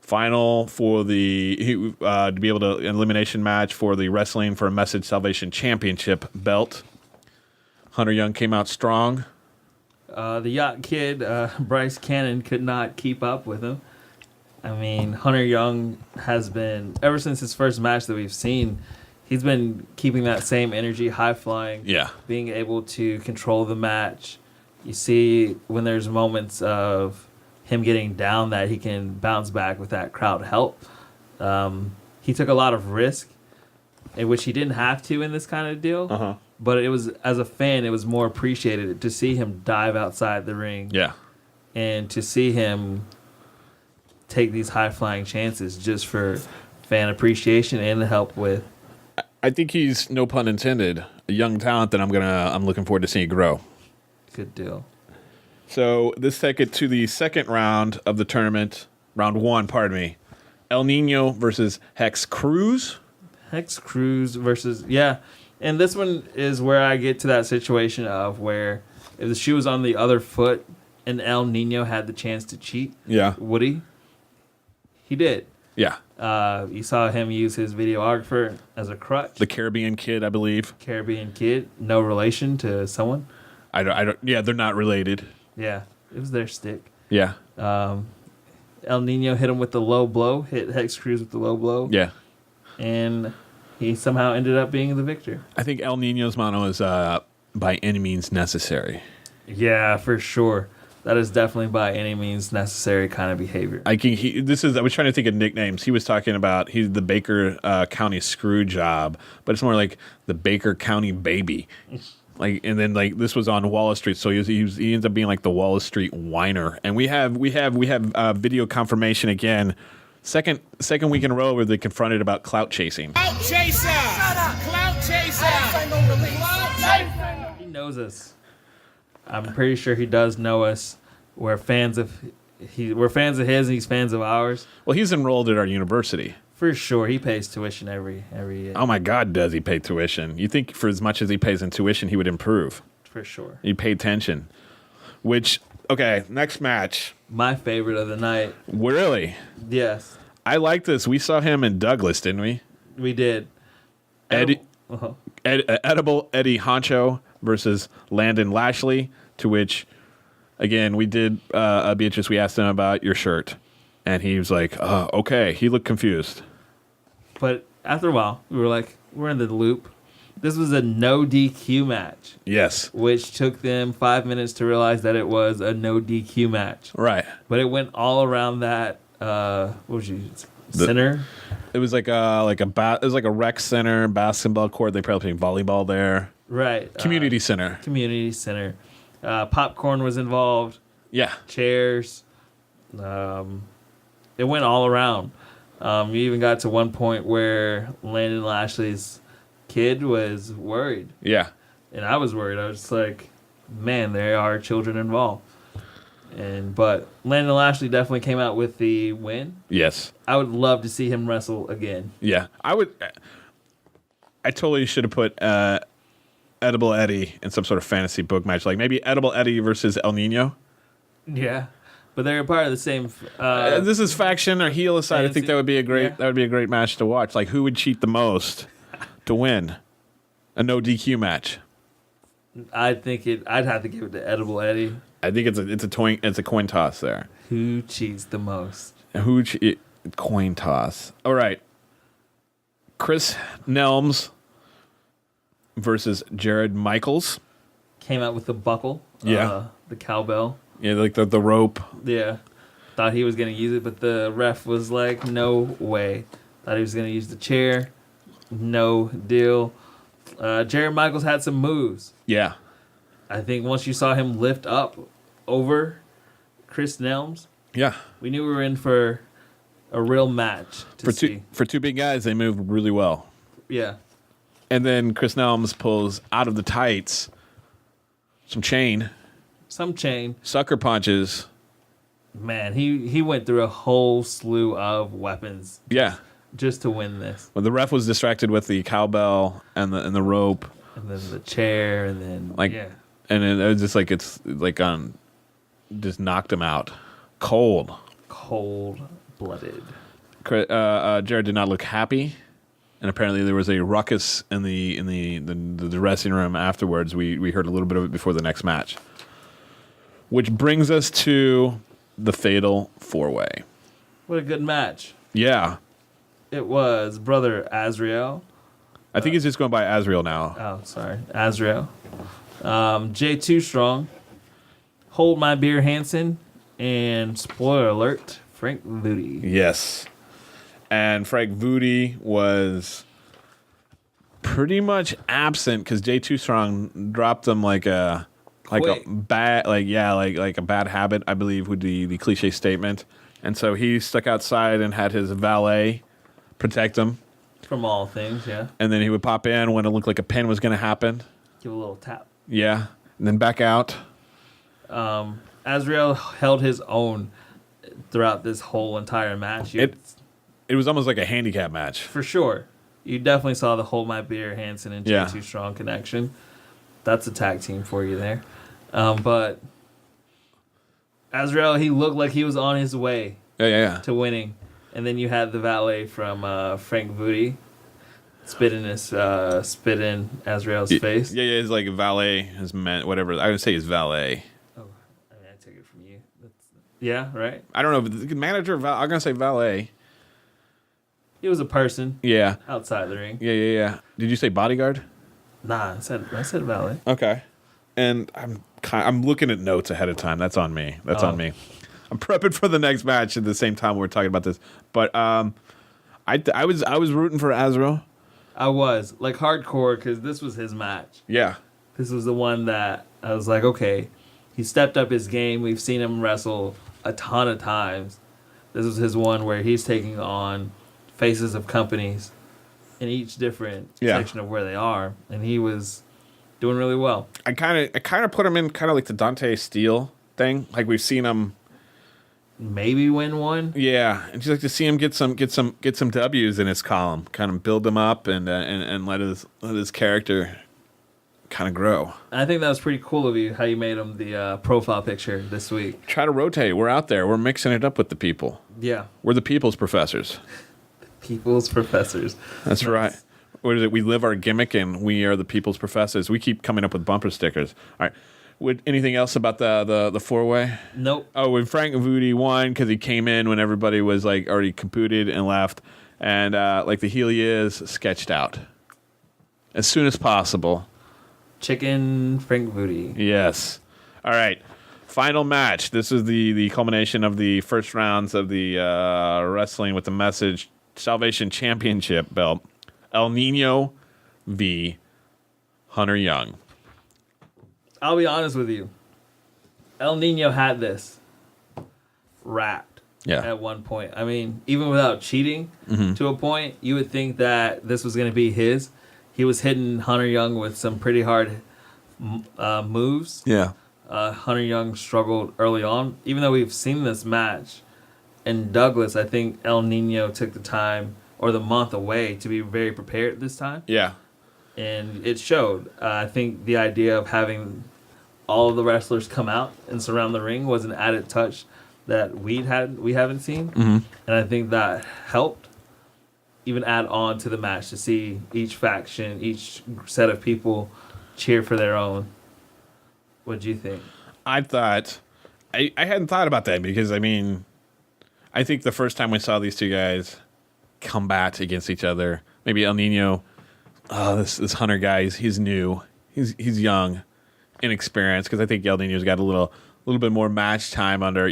final for the to be able to elimination match for the Wrestling for a Message Salvation Championship belt. Hunter Young came out strong. The Yacht Kid, Bryce Cannon, could not keep up with him. I mean, Hunter Young has been, ever since his first match that we've seen, he's been keeping that same energy, high flying, being able to control the match. You see when there's moments of him getting down that he can bounce back with that crowd help. He took a lot of risk, in which he didn't have to in this kind of deal. Uh-huh. But it was, as a fan, it was more appreciated to see him dive outside the ring. Yeah. And to see him take these high flying chances just for fan appreciation and to help with. I think he's, no pun intended, a young talent that I'm looking forward to seeing grow. Good deal. So this take it to the second round of the tournament, round one, pardon me. El Nino versus Hex Cruz. Hex Cruz versus and this one is where I get to that situation of where if the shoe was on the other foot and El Nino had the chance to cheat, would he? He did. Yeah. You saw him use his videographer as a crutch. The Caribbean Kid, I believe. Caribbean Kid, no relation to someone. I don't. Yeah, they're not related. Yeah, it was their stick. Yeah. El Nino hit him with the low blow, hit Hex Cruz with the low blow. Yeah. And he somehow ended up being the victor. I think El Nino's motto is by any means necessary. Yeah, for sure. That is definitely by any means necessary kind of behavior. I was trying to think of nicknames. He was talking about he's the Baker County screw job, but it's more like the Baker County baby. Like, and then like this was on Wallace Street, so he ends up being like the Wallace Street whiner. And we have video confirmation again. Second week in a row where they confronted about clout chasing. Clout chaser! Clout chaser! He knows us. I'm pretty sure he does know us. We're fans of his, and he's fans of ours. Well, he's enrolled at our university. For sure, he pays tuition every year. Oh my God, does he pay tuition? You think for as much as he pays in tuition, he would improve? For sure. He paid attention. Okay, next match. My favorite of the night. Really? Yes. I like this. We saw him in Douglas, didn't we? We did. Edible Eddie Honcho versus Landon Lashley, to which, again, we did, Beatrice, we asked him about your shirt. And he was like, okay. He looked confused. But after a while, we were like, we're in the loop. This was a no DQ match. Yes. Which took them 5 minutes to realize that it was a no DQ match. Right. But it went all around that, center? It was like a rec center, basketball court. They probably played volleyball there. Right. Community center. Community center. Popcorn was involved. Yeah. Chairs. It went all around. You even got to one point where Landon Lashley's kid was worried. Yeah. And I was worried. I was just like, man, there are children involved. But Landon Lashley definitely came out with the win. Yes. I would love to see him wrestle again. Yeah. I totally should have put Edible Eddie in some sort of fantasy book match. Like maybe Edible Eddie versus El Nino. Yeah. But they're part of the same. This is faction or heel aside. Fantasy. I think that would be a great match to watch. Like who would cheat the most to win a no DQ match? I'd have to give it to Edible Eddie. I think it's a coin toss there. Who cheats the most? Coin toss. All right. Chris Nelms versus Jared Michaels. Came out with the buckle. Yeah. The cowbell. Yeah, like the rope. Yeah. Thought he was going to use it, but the ref was like, no way. Thought he was going to use the chair. No deal. Jared Michaels had some moves. Yeah. I think once you saw him lift up over Chris Nelms, yeah, we knew we were in for a real match for two big guys. They moved really well. Yeah. And then Chris Nelms pulls out of the tights some chain, sucker punches. Man, he went through a whole slew of weapons. Yeah. Just to win this. Well, the ref was distracted with the cowbell and the rope, and then the chair, and then and then it was just like just knocked him out, cold blooded. Jared did not look happy, and apparently there was a ruckus in the dressing room afterwards. We heard a little bit of it before the next match, which brings us to the Fatal 4-Way. What a good match! Yeah. It was Brother Azrael. I think he's just going by Azrael now. Oh, sorry. Azrael. J2 Strong. Hold My Beer Hansen. And spoiler alert, Frank Voodie. Yes. And Frank Voodie was pretty much absent because J2 Strong dropped him like a bad habit, I believe would be the cliche statement. And so he stuck outside and had his valet protect him from all things, yeah. And then he would pop in when it looked like a pin was going to happen. Give a little tap. Yeah, and then back out. Azrael held his own throughout this whole entire match. It It was almost like a handicap match. For sure. You definitely saw the Hold My Beer, Hansen and Jay Too Strong connection. That's a tag team for you there. But Azrael, he looked like he was on his way to winning. And then you had the valet from Frank Vooty spit in Azrael's face. Yeah, his like valet, his man, whatever. I would say his valet. Oh, I mean, I take it from you. Yeah, right? I don't know if the manager, I'm going to say valet. He was a person. Yeah. Outside the ring. Yeah. Did you say bodyguard? Nah, I said valet. Okay. And I'm looking at notes ahead of time. That's on me. On me. I'm prepping for the next match at the same time we're talking about this. But I was rooting for Azrael. I was like hardcore because this was his match. Yeah. This was the one that I was like, okay, he stepped up his game. We've seen him wrestle a ton of times. This was his one where he's taking on faces of companies in each different section of where they are, and he was doing really well. I kind of put him in kind of like the Dante Steele thing. Like we've seen him maybe win one. Yeah, and just like to see him get some W's in his column, kind of build him up and let his character kind of grow. I think that was pretty cool of you how you made him the profile picture this week. Try to rotate. We're out there. We're mixing it up with the people. Yeah, we're the people's professors. People's professors. That's right. What is it? We live our gimmick, and we are the people's professors. We keep coming up with bumper stickers. All right. Anything else about the four-way? Nope. Oh, when Frank Vooty won because he came in when everybody was like already kapooted and left, and like the heel he is sketched out as soon as possible. Chicken Frank Vooty. Yes. All right. Final match. This is the culmination of the first rounds of the Wrestling with the Message Salvation Championship belt. El Niño v. Hunter Young. I'll be honest with you. El Niño had this wrapped at one point. I mean, even without cheating to a point, you would think that this was going to be his. He was hitting Hunter Young with some pretty hard moves. Yeah. Hunter Young struggled early on. Even though we've seen this match in Douglas, I think El Niño took the time or the month away to be very prepared this time. Yeah. And it showed. I think the idea of having all of the wrestlers come out and surround the ring was an added touch that we haven't seen. Mm-hmm. And I think that helped even add on to the match to see each faction, each set of people cheer for their own. What do you think? I thought I hadn't thought about that because I mean I think the first time we saw these two guys combat against each other, maybe El Niño, this Hunter guy, he's new, he's young, inexperienced, because I think El Niño's got a little bit more match time under,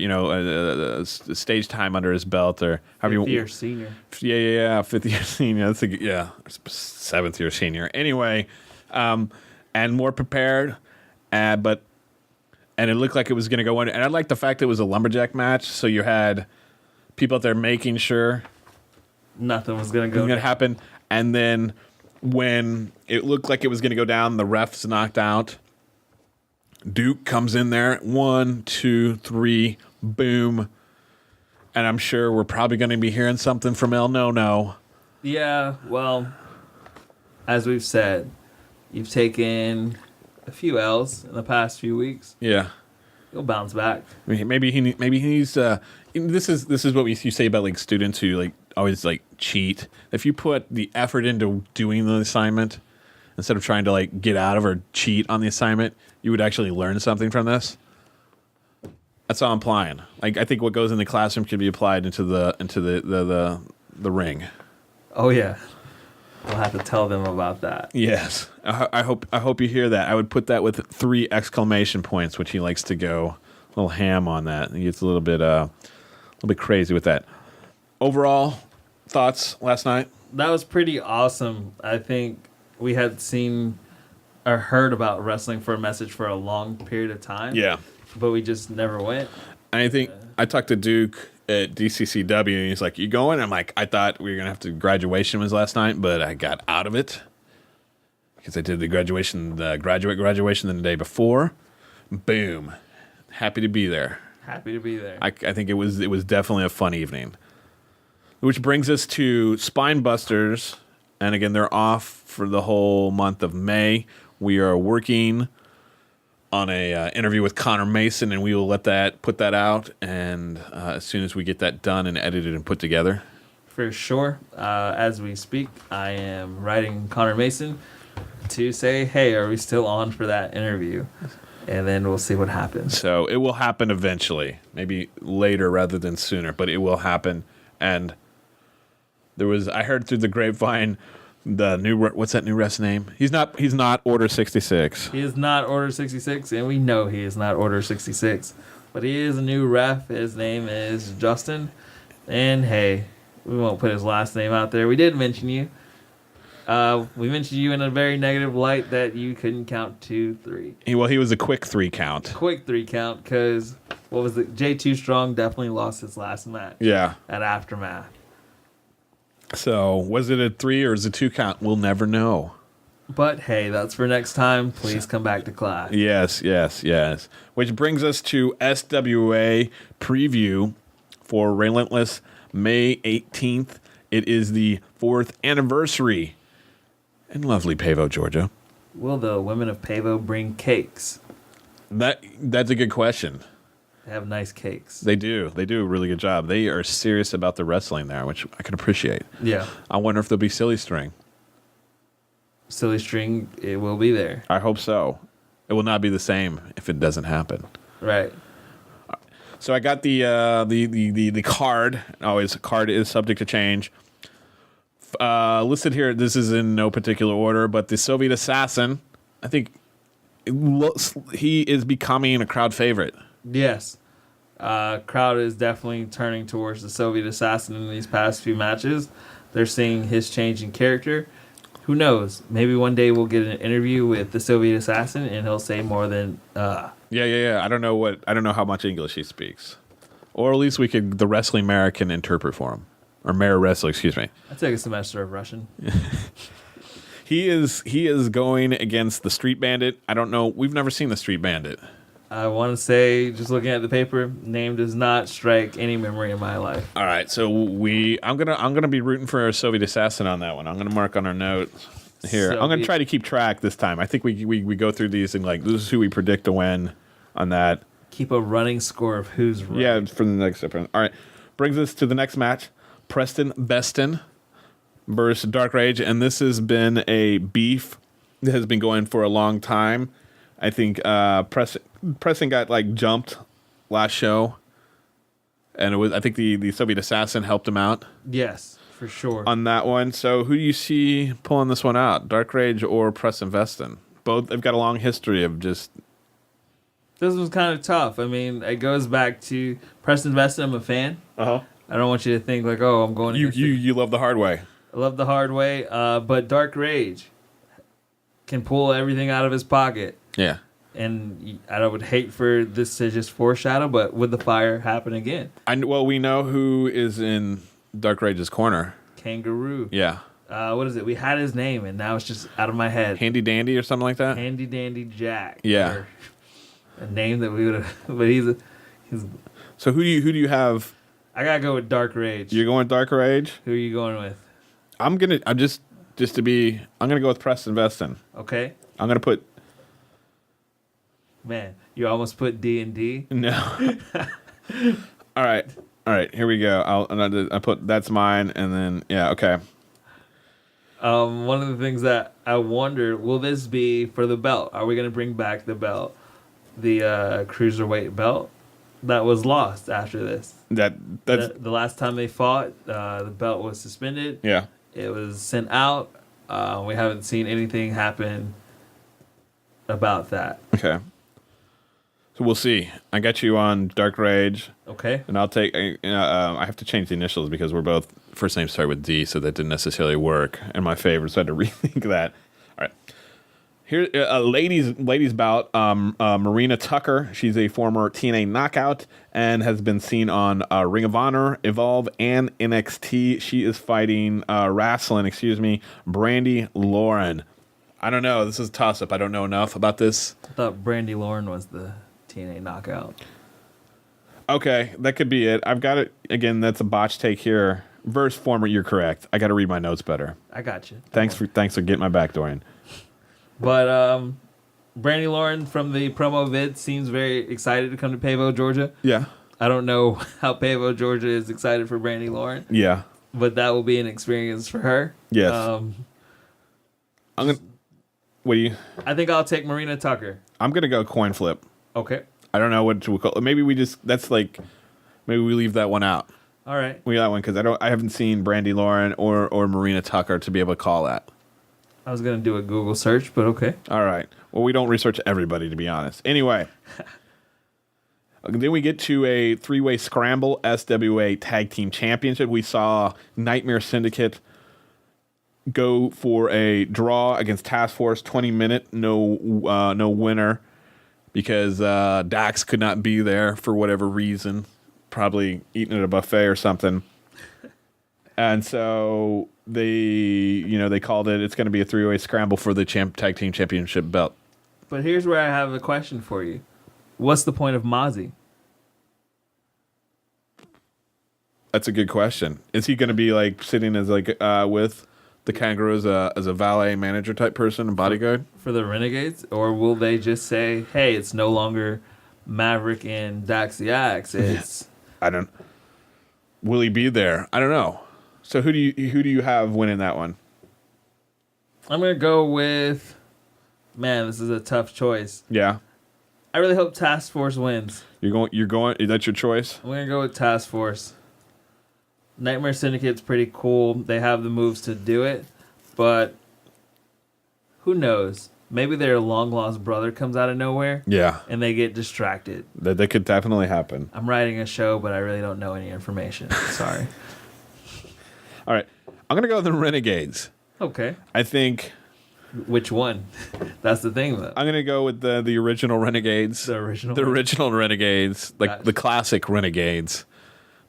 stage time under his belt, or however fifth year senior. Yeah, 5th year senior. That's 7th year senior. Anyway, and more prepared, and it looked like it was going to go on. And I like the fact that it was a lumberjack match, so you had people out there making sure nothing was going to happen. And then when it looked like it was going to go down, the refs knocked out. Duke comes in there, 1, 2, 3, boom. And I'm sure we're probably going to be hearing something from El No. Yeah, well, as we've said, you've taken a few L's in the past few weeks. Yeah, he'll bounce back. I mean, maybe he needs. This is what you say about like students who like always like cheat. If you put the effort into doing the assignment instead of trying to like get out of or cheat on the assignment, you would actually learn something from this. That's all I'm implying. Like I think what goes in the classroom can be applied into the ring. Oh yeah. We'll have to tell them about that. Yes, I hope you hear that. I would put that with 3 exclamation points, which he likes to go a little ham on that. He gets a little bit crazy with that. Overall thoughts last night? That was pretty awesome. I think we had seen or heard about Wrestling for a Message for a long period of time. Yeah, but we just never went. And I think I talked to Duke at DCCW, and he's like, "You going?" I'm like, "I thought we were gonna have to. Graduation was last night, but I got out of it because I did the graduation the day before. Boom, happy to be there. Happy to be there. I think it was definitely a fun evening. Which brings us to Spine Busters. And again, they're off for the whole month of May. We are working on a interview with Connor Mason, and we will put that out. And as soon as we get that done and edited and put together. For sure. As we speak, I am writing Connor Mason to say, hey, are we still on for that interview? And then we'll see what happens. So it will happen eventually. Maybe later rather than sooner, but it will happen. And I heard through the grapevine, what's that new ref's name? He's not Order 66. He is not Order 66, and we know he is not Order 66. But he is a new ref. His name is Justin. And hey, we won't put his last name out there. We did mention you. We mentioned you in a very negative light that you couldn't count 2, 3. He was a quick 3 count. Quick 3 count, because what was it? J2 Strong definitely lost his last match. Yeah. At Aftermath. So, was it a 3 or is it 2 count? We'll never know. But hey, that's for next time. Please come back to class. Yes. Which brings us to SWA preview for Relentless May 18th. It is the 4th anniversary in lovely Pavo, Georgia. Will the women of Pavo bring cakes? That's a good question. They have nice cakes. They do. They do a really good job. They are serious about the wrestling there, which I can appreciate. Yeah. I wonder if there'll be silly string. Silly string, it will be there. I hope so. It will not be the same if it doesn't happen. Right. So I got the card. Always, card is subject to change. Listed here, this is in no particular order, but the Soviet Assassin, I think he is becoming a crowd favorite. Yes. Crowd is definitely turning towards the Soviet Assassin in these past few matches. They're seeing his change in character. Who knows? Maybe one day we'll get an interview with the Soviet Assassin and he'll say more than Yeah. I don't know how much English he speaks. Or at least the Wrestling Mayor can interpret for him. Or Mayor Wrestler, excuse me. I took a semester of Russian. He is going against the Street Bandit. I don't know. We've never seen the Street Bandit. I want to say, just looking at the paper, name does not strike any memory in my life. All right, so I'm gonna be rooting for a Soviet Assassin on that one. I'm gonna mark on our note here. I'm gonna try to keep track this time. I think we go through these and like this is who we predict to win on that. Keep a running score of who's right. Yeah, for the next episode. All right, brings us to the next match: Preston Beston versus Dark Rage, and this has been a beef that has been going for a long time. I think Preston got like jumped last show, and I think the Soviet Assassin helped him out. Yes, for sure. On that one. So who do you see pulling this one out? Dark Rage or Preston Veston? Both have got a long history of just. This was kind of tough. I mean, it goes back to Preston Veston. I'm a fan. Uh-huh. I don't want you to think like, oh, I'm going. You love the hard way. I love the hard way. But Dark Rage can pull everything out of his pocket. Yeah. And I would hate for this to just foreshadow, but would the fire happen again? Well, we know who is in Dark Rage's corner. Kangaroo. Yeah. What is it? We had his name, and now it's just out of my head. Handy Dandy or something like that? Handy Dandy Jack. Yeah. Or a name that we would have... But he's... So who do you have? I gotta go with Dark Rage. You're going Dark Rage? Who are you going with? I'm gonna go with Preston Veston. Okay. I'm gonna put. Man, you almost put D&D. No. All right. Here we go. I put that's mine, and then yeah. Okay. One of the things that I wonder, will this be for the belt? Are we gonna bring back the belt, the cruiserweight belt that was lost after this? That's the last time they fought. The belt was suspended. Yeah. It was sent out. We haven't seen anything happen about that. Okay. So we'll see. I got you on Dark Rage. Okay. And I'll take. I have to change the initials because we're both first names start with D, so that didn't necessarily work in my favor. So I had to rethink that. All right. Here, ladies bout. Marina Tucker. She's a former TNA Knockout and has been seen on Ring of Honor, Evolve, and NXT. She is fighting Brandy Lauren. I don't know. This is a toss-up. I don't know enough about this. I thought Brandy Lauren was the TNA Knockout. Okay, that could be it. I've got it. Again, that's a botch take here. Verse former, you're correct. I got to read my notes better. I got you. Thanks for getting my back, Dorrian. But Brandy Lauren from the promo vid seems very excited to come to Pavo, Georgia. Yeah. I don't know how Pavo, Georgia is excited for Brandy Lauren. Yeah. But that will be an experience for her. Yes. I'm gonna. What do you? I think I'll take Marina Tucker. I'm gonna go coin flip. Okay. I don't know what to call. Maybe we just. That's like. Maybe we leave that one out. All right. We got that one because I haven't seen Brandy Lauren or Marina Tucker to be able to call that. I was gonna do a Google search, but okay. All right. Well, we don't research everybody, to be honest. Anyway. Then we get to a 3-way scramble SWA Tag Team Championship. We saw Nightmare Syndicate go for a draw against Task Force, 20-minute, no winner, because Dax could not be there for whatever reason, probably eating at a buffet or something. And so they called it. It's going to be a 3-way scramble for the Tag Team Championship belt. But here's where I have a question for you. What's the point of Mozzie? That's a good question. Is he going to be like sitting as like with the Kangaroo as a valet manager type person and bodyguard for the Renegades, or will they just say, "Hey, it's no longer Maverick and Dax the Axe"? It's I don't. Will he be there? I don't know. So who do you have winning that one? I'm gonna go with. Man, this is a tough choice. Yeah. I really hope Task Force wins. You're going. That's your choice. I'm gonna go with Task Force. Nightmare Syndicate's pretty cool. They have the moves to do it, but who knows? Maybe their long lost brother comes out of nowhere. Yeah. And they get distracted. That could definitely happen. I'm writing a show, but I really don't know any information. Sorry. All right. I'm gonna go with the Renegades. Okay. I think. Which one? That's the thing, though. I'm gonna go with the original Renegades. The original Renegades, like the classic Renegades,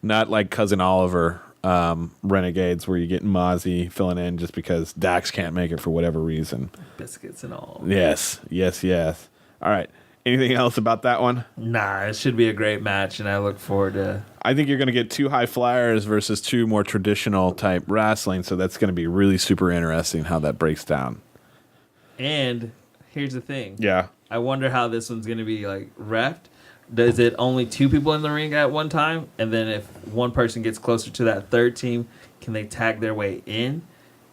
not like Cousin Oliver Renegades, where you get Mozzie filling in just because Dax can't make it for whatever reason. Biscuits and all. Yes. All right. Anything else about that one? Nah, it should be a great match, and I look forward to. I think you're gonna get 2 high flyers versus 2 more traditional type wrestling, so that's gonna be really super interesting how that breaks down. And here's the thing. Yeah. I wonder how this one's going to be like reffed. Does it only 2 people in the ring at one time? And then if one person gets closer to that third team, can they tag their way in?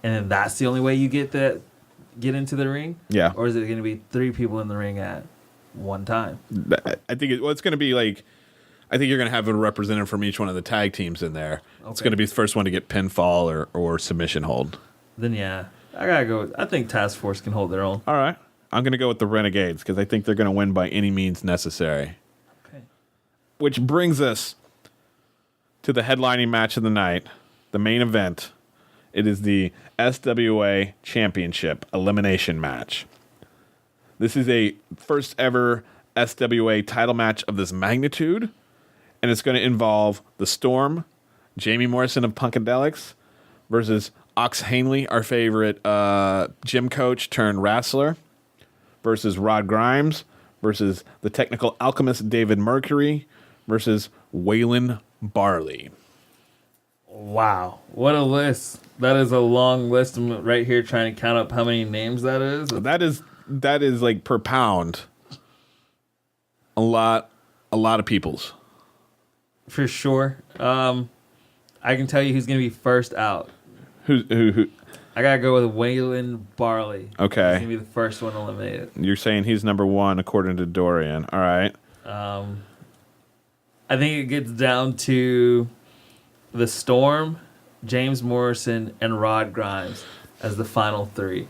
And then that's the only way you get into the ring? Yeah. Or is it going to be 3 people in the ring at one time? I think it's going to be like, I think you're going to have a representative from each one of the tag teams in there. Okay. It's going to be the first one to get pinfall or submission hold. Then yeah. I gotta go. I think Task Force can hold their own. All right. I'm going to go with the Renegades because I think they're going to win by any means necessary. Okay. Which brings us to the headlining match of the night, the main event. It is the SWA Championship Elimination Match. This is a first ever SWA title match of this magnitude, and it's going to involve The Storm, Jamie Morrison of Punkadelics, versus Ox Hanley, our favorite gym coach turned wrestler, versus Rod Grimes, versus the technical alchemist David Mercury, versus Waylon Barley. Wow. What a list. That is a long list. I'm right here trying to count up how many names that is. That is like per pound. A lot of people's. For sure. I can tell you who's going to be first out. Who? I gotta go with Waylon Barley. Okay. He's gonna be the first one eliminated. You're saying he's number 1 according to Dorrian. All right. I think it gets down to The Storm, James Morrison, and Rod Grimes as the final 3.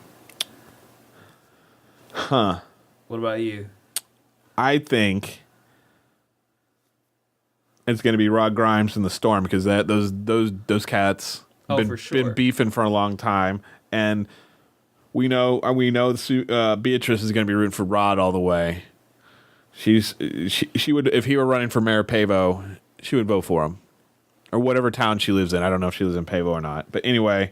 Huh. What about you? I think it's going to be Rod Grimes and The Storm because those cats been beefing for a long time, and we know Beatrice is going to be rooting for Rod all the way. She would, if he were running for mayor of Pavo, she would vote for him, or whatever town she lives in. I don't know if she lives in Pavo or not, but anyway,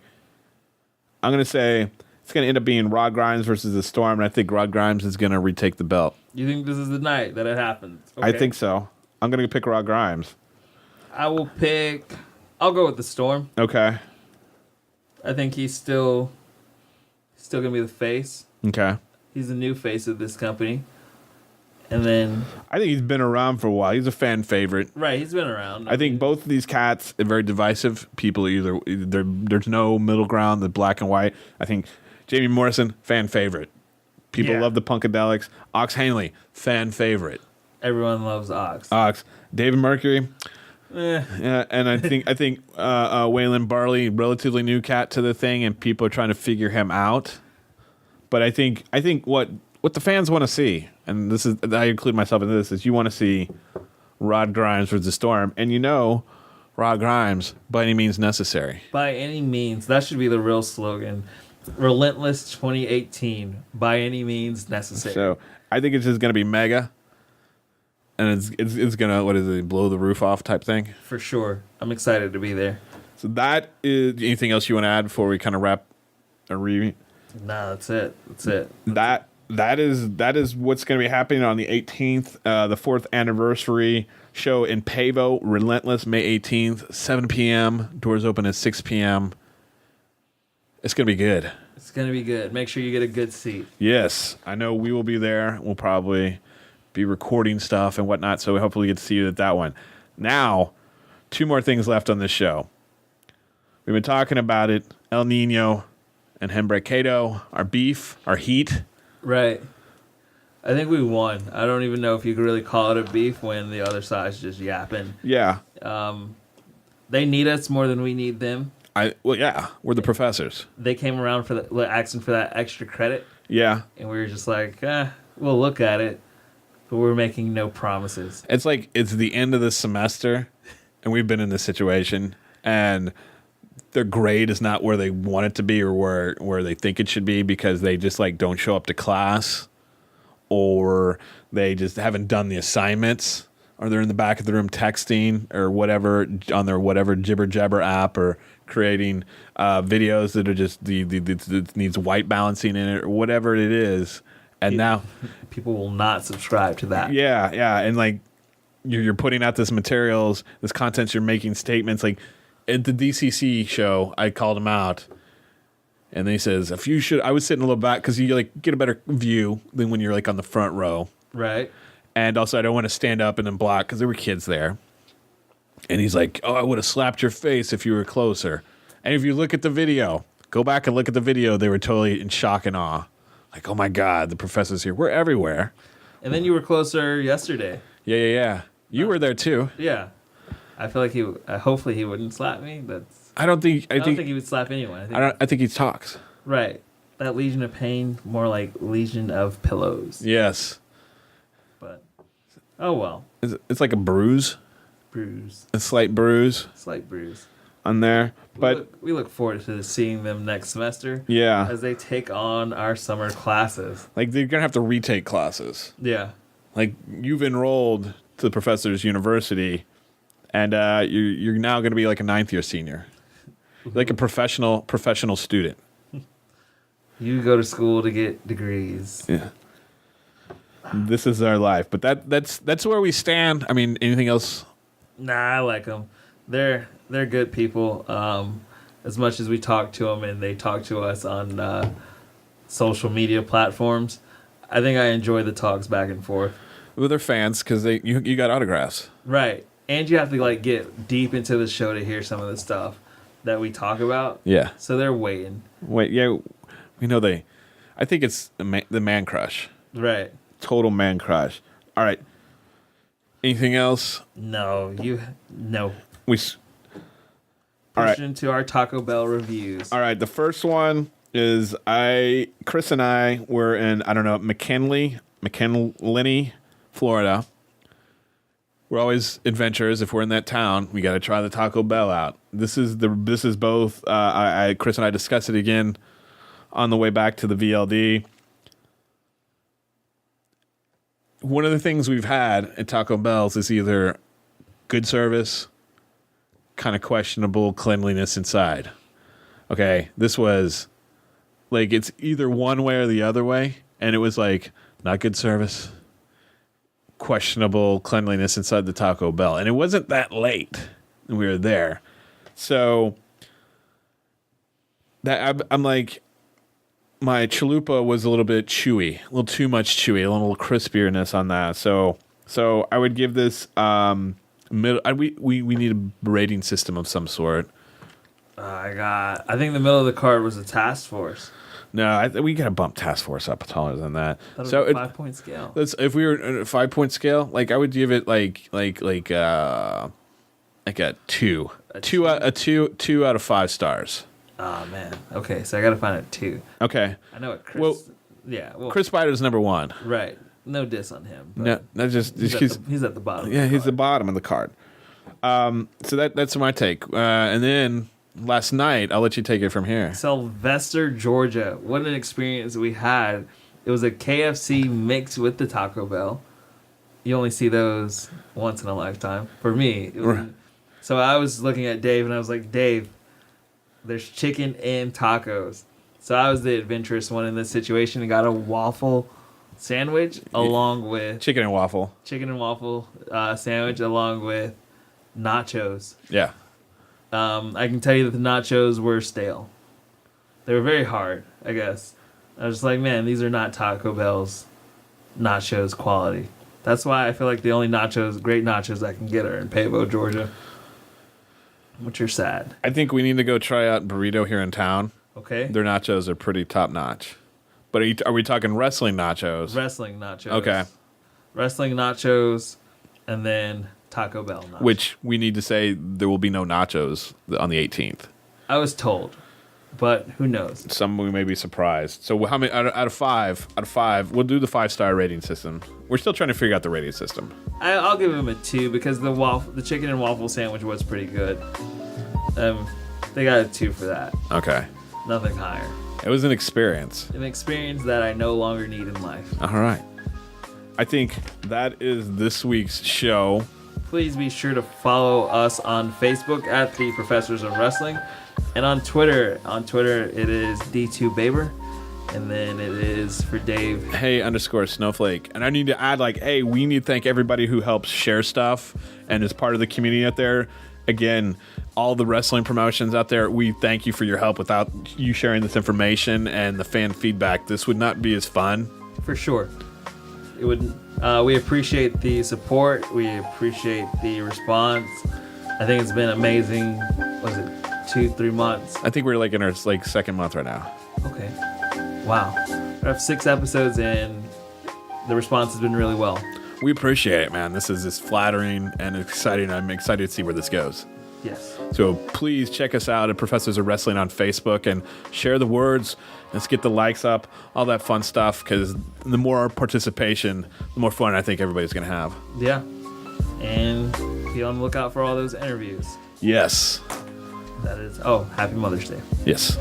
I'm going to say it's going to end up being Rod Grimes versus The Storm, and I think Rod Grimes is going to retake the belt. You think this is the night that it happens? Okay. I think so. I'm going to pick Rod Grimes. I will pick I'll go with the Storm. Okay. I think he's still gonna be the face. Okay. He's the new face of this company. And then I think he's been around for a while. He's a fan favorite. right, he's been around. I think both of these cats are very divisive. People there's no middle ground, the black and white. I think Jamie Morrison, fan favorite. People love the Punkadelics. Ox Hanley, fan favorite. Everyone loves Ox. David Mercury. Yeah, and I think Waylon Barley, relatively new cat to the thing, and people are trying to figure him out. But I think what the fans want to see, and this is I include myself in this, is you want to see Rod Grimes versus the Storm, and Rod Grimes by any means necessary. By any means, that should be the real slogan. Relentless 2018. By any means necessary. So I think it's just going to be mega, and it's going to blow the roof off type thing. For sure, I'm excited to be there. So that is anything else you want to add before we kind of wrap a review? Nah, that's it. That is what's going to be happening on the 18th, the 4th anniversary show in Pavo, Relentless, May 18th, 7 p.m. Doors open at 6 p.m. It's going to be good. It's going to be good. Make sure you get a good seat. Yes, I know we will be there. We'll probably be recording stuff and whatnot, so we hopefully get to see you at that one. Now, 2 more things left on this show. We've been talking about it, El Niño and Hembrecado, our beef, our heat. Right. I think we won. I don't even know if you could really call it a beef when the other side's just yapping. Yeah. They need us more than we need them. Yeah, we're the professors. They came around for asking for that extra credit. Yeah. And we were just like, we'll look at it, but we're making no promises. It's like it's the end of the semester, and we've been in this situation, and their grade is not where they want it to be or where they think it should be because they just like don't show up to class, or they just haven't done the assignments, or they're in the back of the room texting or whatever on their whatever jibber jabber app, or creating videos that are just that needs white balancing in it or whatever it is. And now people will not subscribe to that. Yeah, and like you're putting out this materials, this content, you're making statements. Like at the DCC show, I called him out, and then he says, I was sitting a little back because you like get a better view than when you're like on the front row, right? And also I don't want to stand up and then block because there were kids there. And he's like, I would have slapped your face if you were closer. And if you look at the video, go back and look at the video, they were totally in shock and awe. Like, oh my God, the professor's here. We're everywhere. And then you were closer yesterday. Yeah. You were there too. Yeah. I feel like hopefully he wouldn't slap me. I don't think he would slap anyone. I think he talks. Right. That Legion of Pain, more like Legion of Pillows. Yes. But, oh well. It's like a bruise. A slight bruise on there. But we look forward to seeing them next semester. Yeah. As they take on our summer classes. Like they're going to have to retake classes. Yeah. Like you've enrolled to the Professor's University, and you're now going to be like a 9th year senior. Like a professional student. You go to school to get degrees. Yeah. This is our life. But that's where we stand. I mean, anything else? Nah, I like them. They're good people. As much as we talk to them and they talk to us on social media platforms, I think I enjoy the talks back and forth. Well, they're fans because you got autographs, right? And you have to like get deep into the show to hear some of the stuff that we talk about. Yeah. So they're waiting. Yeah, we know they. I think it's the man crush. Right. Total man crush. All right. Anything else? No. All right. Into our Taco Bell reviews. All right. The first one is Chris and I were in, McKinley, Florida. We're always adventurers. If we're in that town, we got to try the Taco Bell out. This is both. Chris and I discussed it again on the way back to the VLD. One of the things we've had at Taco Bell's is either good service, kind of questionable cleanliness inside. Okay, this was like it's either one way or the other way, and it was like not good service, questionable cleanliness inside the Taco Bell. And it wasn't that late when we were there. So that I'm like, my chalupa was a little bit chewy, a little too much chewy, a little crispierness on that. So I would give this middle. We need a rating system of some sort. I think the middle of the card was a task force. No, we gotta bump task force up taller than that. So a 5-point scale. If we were at a 5-point scale, like I would give it like a 2. Two out of 5 stars. Oh man. Okay, so I gotta find a 2. Okay. I know what Chris. Well, yeah. Well, Chris Spider's number 1. Right. No diss on him. No, not just he's at the bottom. Yeah, he's the bottom of the card. So that's my take. And then last night, I'll let you take it from here. Sylvester, Georgia. What an experience we had. It was a KFC mixed with the Taco Bell. You only see those once in a lifetime. For me. So I was looking at Dave and I was like, Dave, there's chicken and tacos. So I was the adventurous one in this situation and got a waffle sandwich along with... Chicken and waffle sandwich along with nachos. Yeah. I can tell you that the nachos were stale. They were very hard, I guess. I was just like, man, these are not Taco Bell's nachos quality. That's why I feel like the only great nachos I can get are in Pavo, Georgia. Which are sad. I think we need to go try out Burrito here in town. Okay. Their nachos are pretty top notch. But are we talking wrestling nachos? Wrestling nachos. Okay. Wrestling nachos, and then Taco Bell nachos. Which we need to say there will be no nachos on the 18th. I was told, but who knows? Some we may be surprised. So how many out of five? We'll do the 5-star rating system. We're still trying to figure out the rating system. I'll give him a 2 because the chicken and waffle sandwich was pretty good. They got a 2 for that. Okay. Nothing higher. It was an experience. An experience that I no longer need in life. All right. I think that is this week's show. Please be sure to follow us on Facebook at The Professors of Wrestling. And on Twitter. On Twitter, it is D2Baber. And then it is for Dave. Hey_Snowflake. And I need to add, we need to thank everybody who helps share stuff and is part of the community out there. Again, all the wrestling promotions out there, we thank you for your help. Without you sharing this information and the fan feedback, this would not be as fun. For sure. It would. We appreciate the support. We appreciate the response. I think it's been amazing. Was it 2-3 months? I think we're in our second month right now. Okay. Wow. We have 6 episodes and the response has been really well. We appreciate it, man. This is just flattering and exciting. I'm excited to see where this goes. Yes. So please check us out at Professors of Wrestling on Facebook and share the words. Let's get the likes up, all that fun stuff, because the more participation, the more fun I think everybody's going to have. Yeah. And be on the lookout for all those interviews. Yes. That is... Happy Mother's Day. Yes.